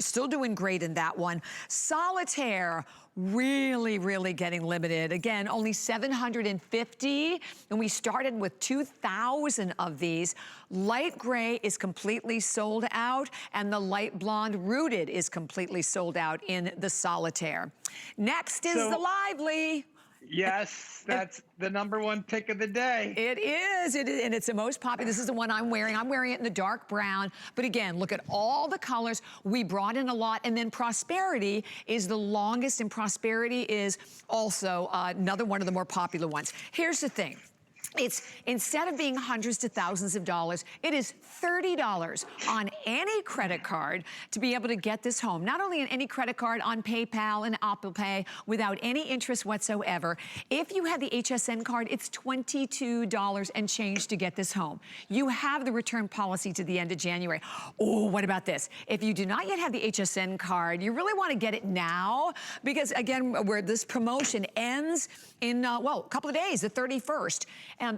Still doing great in that one. Solitaire, really, really getting limited. Again, only 750, and we started with 2,000 of these. Light gray is completely sold out, and the light blonde rooted is completely sold out in the Solitaire. Next is the Lively.
Yes, that's the #1 pick of the day.
It is, and it's the most popular. This is the one I'm wearing. I'm wearing it in the dark brown. But again, look at all the colors. We brought in a lot, and then Prosperity is the longest, and Prosperity is also another one of the more popular ones. Here's the thing. It's, instead of being hundreds to thousands of dollars, it is $30 on any credit card to be able to get this home. Not only on any credit card, on PayPal and Apple Pay, without any interest whatsoever. If you have the HSN card, it's $22 and change to get this home. You have the return policy to the end of January. Oh, what about this? If you do not yet have the HSN card, you really want to get it now, because again, where this promotion ends in, well, a couple of days, the 31st.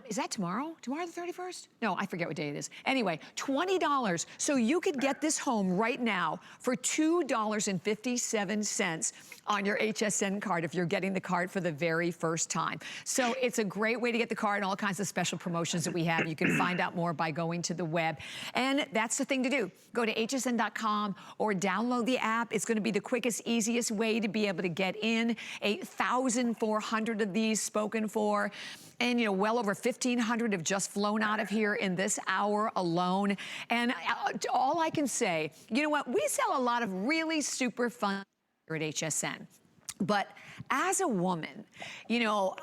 Is that tomorrow? Tomorrow the 31st? No, I forget what day it is. Anyway, $20. So you could get this home right now for $2.57 on your HSN card if you're getting the card for the very first time. So it's a great way to get the card and all kinds of special promotions that we have. You can find out more by going to the web. And that's the thing to do. Go to hsn.com or download the app. It's going to be the quickest, easiest way to be able to get in. 8,400 of these spoken for. And, you know, well over 1,500 have just flown out of here in this hour alone. And all I can say, you know what? We sell a lot of really super fun here at HSN. But as a woman, you know,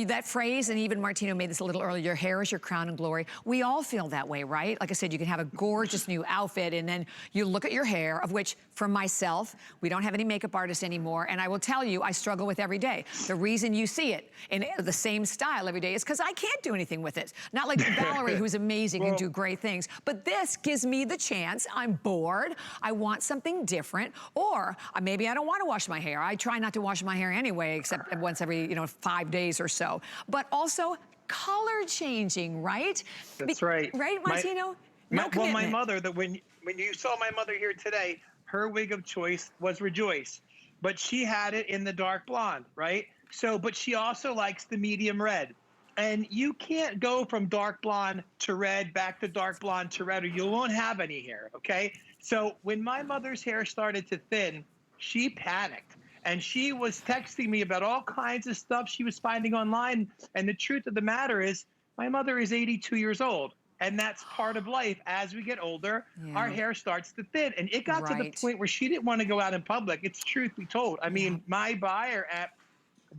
that phrase, and even Martino made this a little earlier, your hair is your crown and glory. We all feel that way, right? Like I said, you can have a gorgeous new outfit, and then you look at your hair, of which, for myself, we don't have any makeup artists anymore, and I will tell you, I struggle with every day. The reason you see it in the same style every day is because I can't do anything with it. Not like Valerie, who's amazing and do great things, but this gives me the chance. I'm bored. I want something different, or maybe I don't want to wash my hair. I try not to wash my hair anyway, except once every, 5 days or so. But also color changing, right?
That's right.
Right, Martino?
Well, my mother, when you saw my mother here today, her wig of choice was Rejoice, but she had it in the dark blonde, right? So, but she also likes the medium red. And you can't go from dark blonde to red, back to dark blonde to red, or you won't have any hair, okay? So when my mother's hair started to thin, she panicked. And she was texting me about all kinds of stuff she was finding online. And the truth of the matter is, my mother is 82 years old. And that's part of life. As we get older, our hair starts to thin. And it got to the point where she didn't want to go out in public. It's truth be told. I mean, my buyer at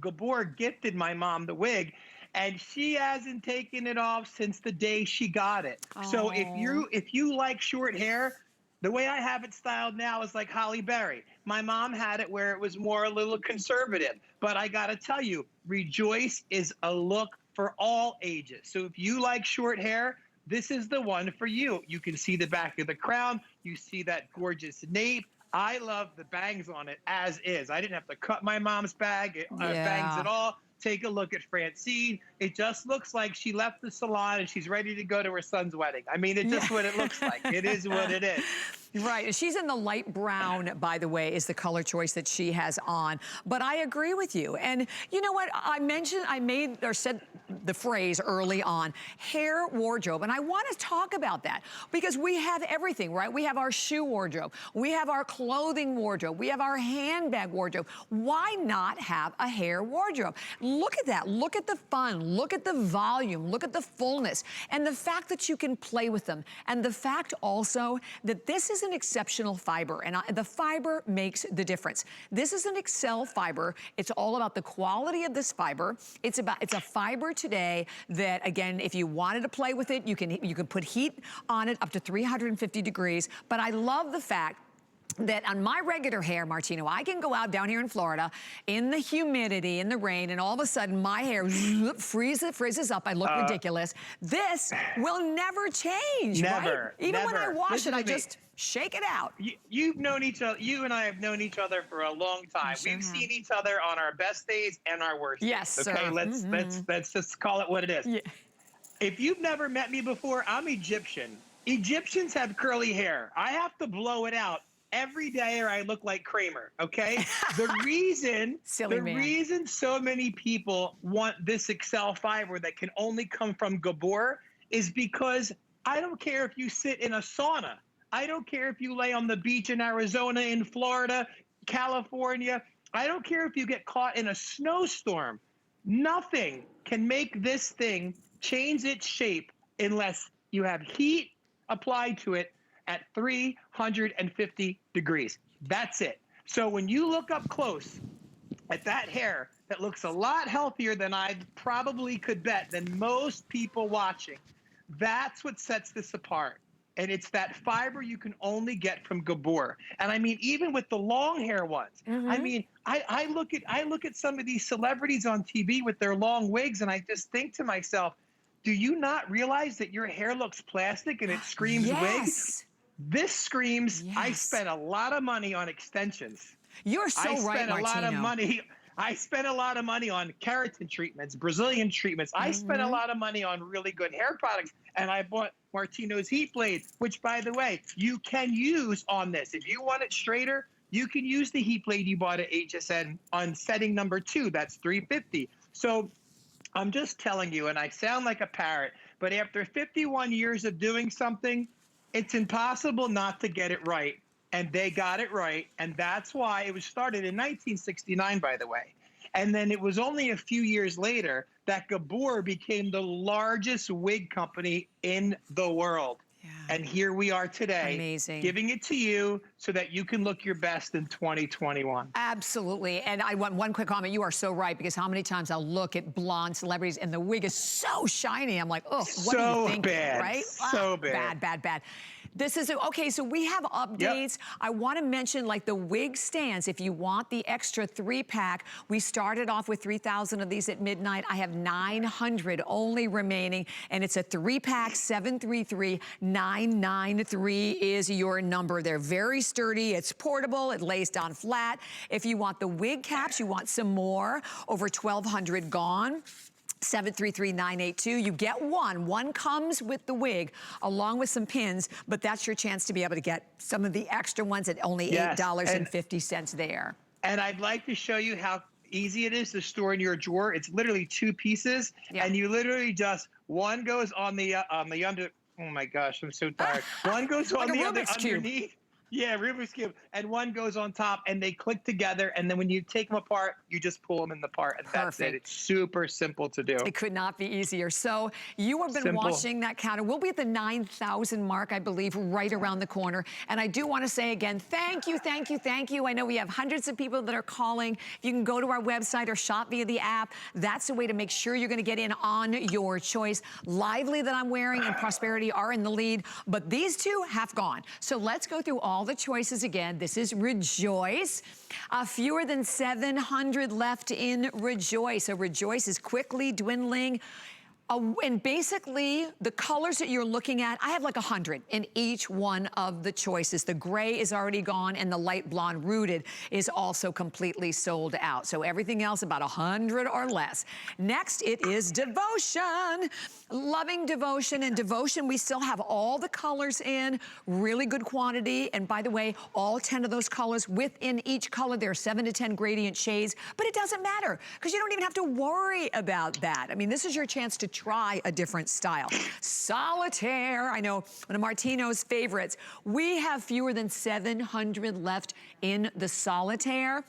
Gabor gifted my mom the wig, and she hasn't taken it off since the day she got it. So if you like short hair, the way I have it styled now is like Holly Berry. My mom had it where it was more a little conservative. But I got to tell you, Rejoice is a look for all ages. So if you like short hair, this is the one for you. You can see the back of the crown. You see that gorgeous nape. I love the bangs on it as is. I didn't have to cut my mom's bangs at all. Take a look at Francine. It just looks like she left the salon and she's ready to go to her son's wedding. I mean, it's just what it looks like. It is what it is.
Right, and she's in the light brown, by the way, is the color choice that she has on. But I agree with you. And you know what? I said the phrase early on, hair wardrobe. And I want to talk about that because we have everything, right? We have our shoe wardrobe. We have our clothing wardrobe. We have our handbag wardrobe. Why not have a hair wardrobe? Look at that. Look at the fun. Look at the volume. Look at the fullness. And the fact that you can play with them. And the fact also that this is an exceptional fiber, and the fiber makes the difference. This is an Excel fiber. It's all about the quality of this fiber. It's a fiber today that, again, if you wanted to play with it, you can put heat on it up to 350 degrees. But I love the fact that on my regular hair, Martino, I can go out down here in Florida in the humidity, in the rain, and all of a sudden my hair freezes up. I look ridiculous. This will never change, right? Even when I wash it, I just shake it out.
You've known each other. You and I have known each other for a long time. We've seen each other on our best days and our worst days.
Yes, sir.
Okay, let's just call it what it is. Yeah. If you've never met me before, I'm Egyptian. Egyptians have curly hair. I have to blow it out every day or I look like Kramer, okay? The reason so many people want this Excel fiber that can only come from Gabor is because I don't care if you sit in a sauna. I don't care if you lay on the beach in Arizona, in Florida, California. I don't care if you get caught in a snowstorm. Nothing can make this thing change its shape unless you have heat applied to it at 350 degrees. That's it. So when you look up close at that hair that looks a lot healthier than I probably could bet than most people watching, that's what sets this apart. And it's that fiber you can only get from Gabor. And I mean, even with the long hair ones, I mean, I look at some of these celebrities on TV with their long wigs, and I just think to myself, do you not realize that your hair looks plastic and it screams wig? This screams, I spent a lot of money on extensions.
You're so right, Martino.
I spent a lot of money on keratin treatments, Brazilian treatments. I spent a lot of money on really good hair products. And I bought Martino's Heat Blade, which, by the way, you can use on this. If you want it straighter, you can use the Heat Blade you bought at HSN on setting number 2. That's 350. So I'm just telling you, and I sound like a parrot, but after 51 years of doing something, it's impossible not to get it right. And they got it right. And that's why it was started in 1969, by the way. And then it was only a few years later that Gabor became the largest wig company in the world. And here we are today.
Amazing.
Giving it to you so that you can look your best in 2021.
Absolutely. And I want one quick comment. You are so right, because how many times I'll look at blonde celebrities and the wig is so shiny. I'm like, oh, what do you think?
Bad.
Right?
So bad.
Bad. This is, okay, so we have updates. Yep. I want to mention, like, the wig stands. If you want the extra 3-pack, we started off with 3,000 of these at midnight. I have 900 only remaining, and it's a 3-pack. 733-993 is your number. They're very sturdy. It's portable. It lays down flat. If you want the wig caps, you want some more, over 1,200 gone. 733-982. You get one. One comes with the wig along with some pins, but that's your chance to be able to get some of the extra ones at only $8.50 there. And
I'd like to show you how easy it is to store in your drawer. It's literally 2 pieces, and you literally just, one goes on the under, oh my gosh, I'm so tired. One goes on the other underneath. Yeah, Rubik's Cube. And one goes on top, and they click together, and then when you take them apart, you just pull them in the part, and that's it. It's super simple to do.
It could not be easier. So you have been watching that counter. We'll be at the 9,000 mark, I believe, right around the corner. And I do want to say again, thank you. I know we have hundreds of people that are calling. If you can go to our website or shop via the app, that's a way to make sure you're going to get in on your choice. Lively that I'm wearing and Prosperity are in the lead, but these two have gone. So let's go through all the choices again. This is Rejoice. Fewer than 700 left in Rejoice. So Rejoice is quickly dwindling. And basically, the colors that you're looking at, I have like 100 in each one of the choices. The gray is already gone, and the light blonde rooted is also completely sold out. So everything else, about 100 or less. Next, it is Devotion. Loving Devotion. And Devotion, we still have all the colors in, really good quantity. And by the way, all 10 of those colors, within each color, there are 7 to 10 gradient shades. But it doesn't matter, because you don't even have to worry about that. I mean, this is your chance to try a different style. Solitaire, I know, one of Martino's favorites. We have fewer than 700 left in the Solitaire.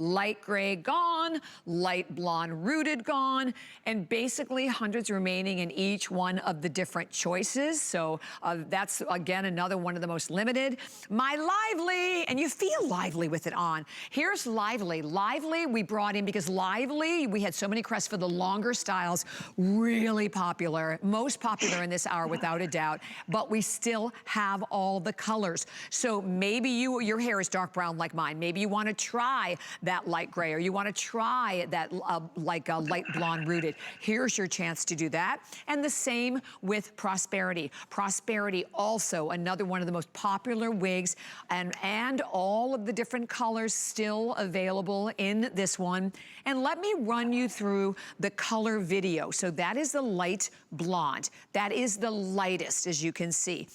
Light gray gone, light blonde rooted gone, and basically hundreds remaining in each one of the different choices. So that's, again, another one of the most limited. My Lively, and you feel lively with it on. Here's Lively. Lively we brought in because Lively, we had so many requests for the longer styles, really popular, most popular in this hour without a doubt, but we still have all the colors. So maybe your hair is dark brown like mine. Maybe you want to try that light gray, or you want to try that like a light blonde rooted. Here's your chance to do that. And the same with Prosperity. Prosperity also another one of the most popular wigs, and all of the different colors still available in this one. And let me run you through the color video. So that is the light blonde. That is the lightest, as you can see.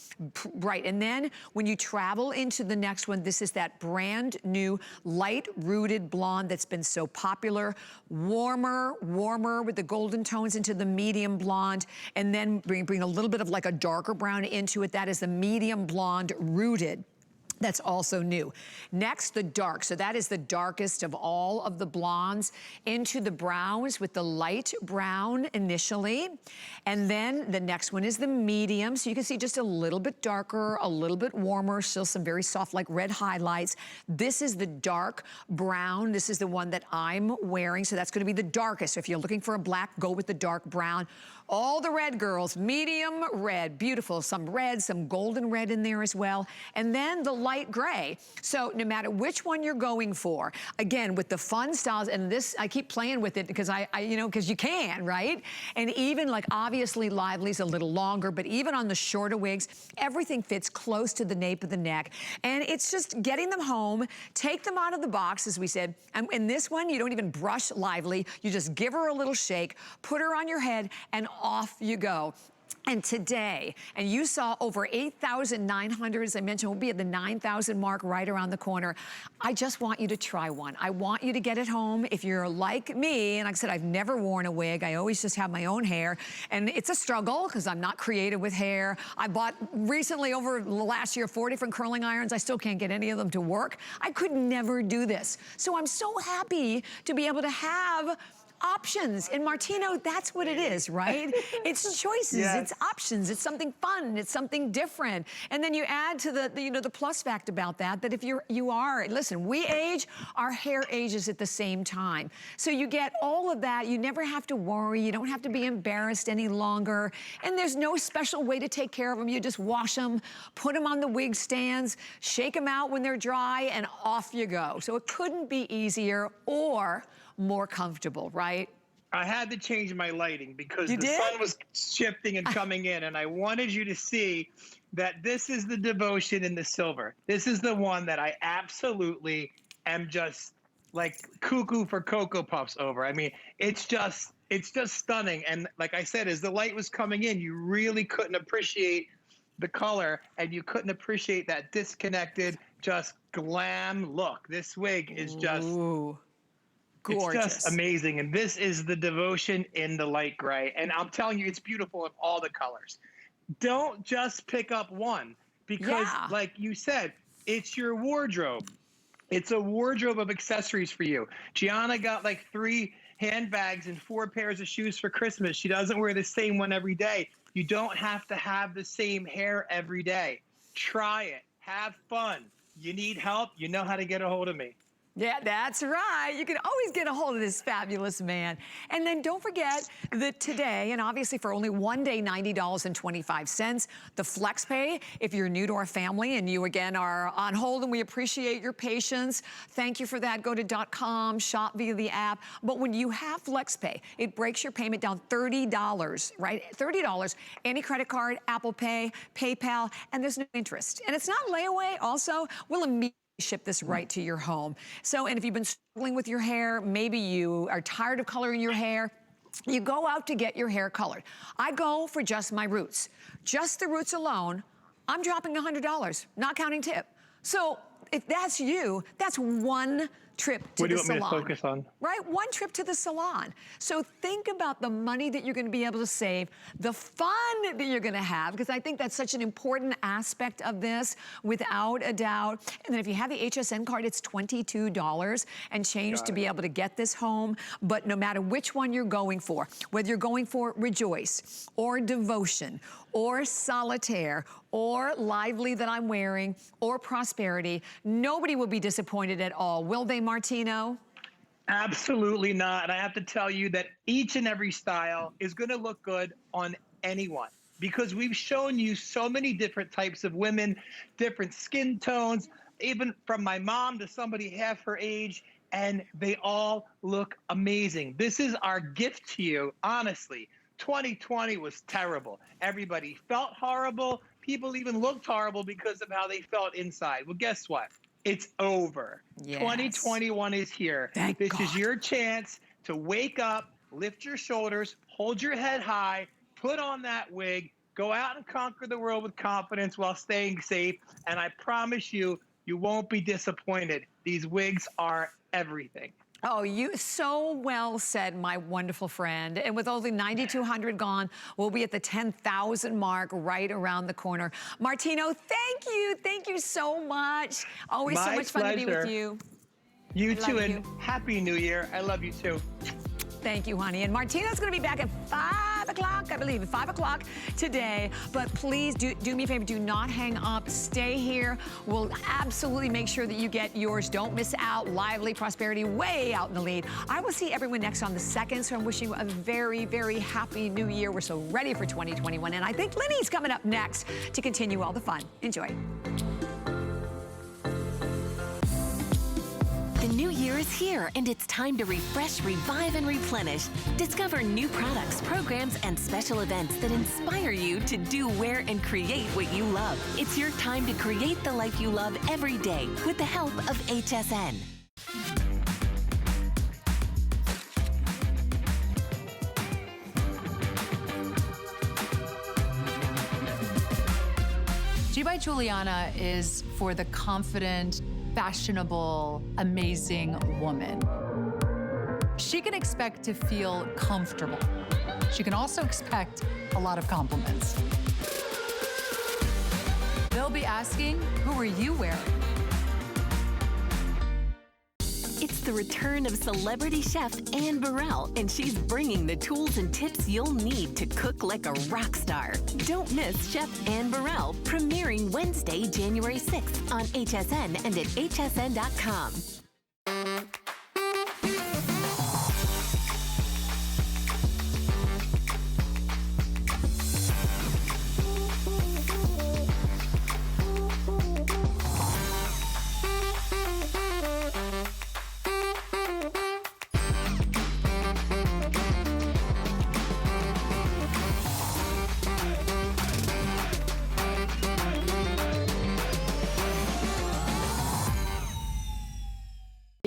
Right, and then when you travel into the next one, this is that brand new light rooted blonde that's been so popular. Warmer with the golden tones into the medium blonde, and then bring a little bit of like a darker brown into it. That is the medium blonde rooted. That's also new. Next, the dark. So that is the darkest of all of the blondes, into the browns with the light brown initially. And then the next one is the medium. So you can see just a little bit darker, a little bit warmer, still some very soft like red highlights. This is the dark brown. This is the one that I'm wearing. So that's going to be the darkest. So if you're looking for a black, go with the dark brown. All the red girls, medium red, beautiful. Some red, some golden red in there as well. And then the light gray. So no matter which one you're going for, again, with the fun styles, and this, I keep playing with it because because you can, right? And even like obviously Lively's a little longer, but even on the shorter wigs, everything fits close to the nape of the neck. And it's just getting them home, take them out of the box, as we said. And in this one, you don't even brush Lively. You just give her a little shake, put her on your head, and off you go. And today, and you saw over 8,900, as I mentioned, we'll be at the 9,000 mark right around the corner. I just want you to try one. I want you to get it home. If you're like me, and like I said, I've never worn a wig. I always just have my own hair. And it's a struggle because I'm not creative with hair. I bought recently over the last year 4 different curling irons. I still can't get any of them to work. I could never do this. So I'm so happy to be able to have options. In Martino, that's what it is, right? It's choices,
Yes.
it's options, it's something fun, it's something different. And then you add to the you know, the plus fact about that if you are, listen, we age, our hair ages at the same time. So you get all of that, you never have to worry, you don't have to be embarrassed any longer, and there's no special way to take care of them. You just wash them, put them on the wig stands, shake them out when they're dry, and off you go. So it couldn't be easier or more comfortable, right?
I had to change my lighting because
You
the
did?
sun was shifting and coming in, and I wanted you to see that this is the devotion in the silver. This is the one that I absolutely am just like cuckoo for Cocoa Puffs over. I mean, it's just stunning. And like I said, as the light was coming in, you really couldn't appreciate the color, and you couldn't appreciate that disconnected, just glam look. This wig is just
Ooh, gorgeous.
It's just amazing. And this is the devotion in the light gray. And I'm telling you, it's beautiful in all the colors. Don't just pick up one because, like you said, it's your wardrobe. It's a wardrobe of accessories for you. Gianna got like 3 handbags and 4 pairs of shoes for Christmas. She doesn't wear the same one every day. You don't have to have the same hair every day. Try it. Have fun. You need help? You know how to get a hold of me.
Yeah, that's right. You can always get a hold of this fabulous man. And then don't forget that today, and obviously for only one day, $90.25, the flex pay, if you're new to our family and you again are on hold, and we appreciate your patience. Thank you for that. Go to .com, shop via the app. But when you have flex pay, it breaks your payment down $30, right? $30, any credit card, Apple Pay, PayPal, and there's no interest. And it's not layaway also. We'll immediately ship this right to your home. So, and if you've been struggling with your hair, maybe you are tired of coloring your hair, you go out to get your hair colored. I go for just my roots. Just the roots alone, I'm dropping $100, not counting tip. So if that's you, that's one trip to the salon.
What do you want me to focus on?
Right? One trip to the salon. So think about the money that you're going to be able to save, the fun that you're going to have, because I think that's such an important aspect of this, without a doubt. And then if you have the HSN card, it's $22 and change to be able to get this home. But no matter which one you're going for, whether you're going for Rejoice or Devotion or Solitaire or Lively that I'm wearing or Prosperity, nobody will be disappointed at all. Will they, Martino?
Absolutely not. And I have to tell you that each and every style is going to look good on anyone, because we've shown you so many different types of women, different skin tones, even from my mom to somebody half her age, and they all look amazing. This is our gift to you, honestly. 2020 was terrible. Everybody felt horrible. People even looked horrible because of how they felt inside. Well, guess what? It's over.
Yes.
2021 is here.
Thank
This
God.
is your chance to wake up, lift your shoulders, hold your head high, put on that wig, go out and conquer the world with confidence while staying safe. And I promise you, you won't be disappointed. These wigs are everything.
Oh, you so well said, my wonderful friend. And with only 9,200 gone, we'll be at the 10,000 mark right around the corner. Martino, thank you so much. Always so
My
much fun to be with
pleasure.
you.
You
Love
too, and
you.
Happy New Year. I love you too.
Thank you, honey. And Martino's gonna be back at 5 o'clock, I believe, at 5 o'clock today. But please do me a favor, do not hang up. Stay here. We'll absolutely make sure that you get yours. Don't miss out. Lively, Prosperity, way out in the lead. I will see everyone next on the 2nd, so I'm wishing you a very, very happy new year. We're so ready for 2021. And I think Lenny's coming up next to continue all the fun. Enjoy.
The new year is here, and it's time to refresh, revive, and replenish. Discover new products, programs, and special events that inspire you to do, wear, and create what you love. It's your time to create the life you love every day with the help of HSN.
G by Juliana is for the confident, fashionable, amazing woman. She can expect to feel comfortable. She can also expect a lot of compliments. They'll be asking, who are you wearing?
It's the return of celebrity chef Anne Burrell, and she's bringing the tools and tips you'll need to cook like a rock star. Don't miss Chef Anne Burrell, premiering Wednesday, January 6th on HSN and at hsn.com.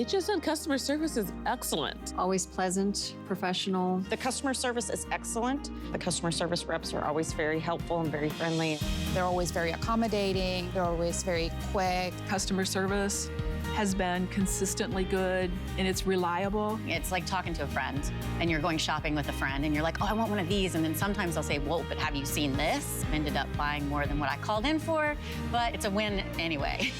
HSN customer service is excellent.
Always pleasant, professional.
The customer service is excellent. The customer service reps are always very helpful and very friendly.
They're always very accommodating. They're always very quick.
Customer service has been consistently good and it's reliable.
It's like talking to a friend and you're going shopping with a friend and you're like, oh, I want one of these. And then sometimes I'll say, whoa, but have you seen this? Ended up buying more than what I called in for, but it's a win anyway.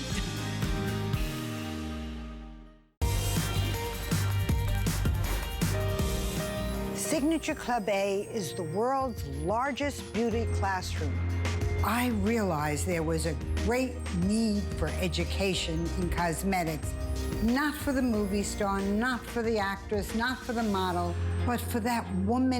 Signature Club A is the world's largest beauty classroom. I realized there was a great need for education in cosmetics, not for the movie star, not for the actress, not for the model, but for that woman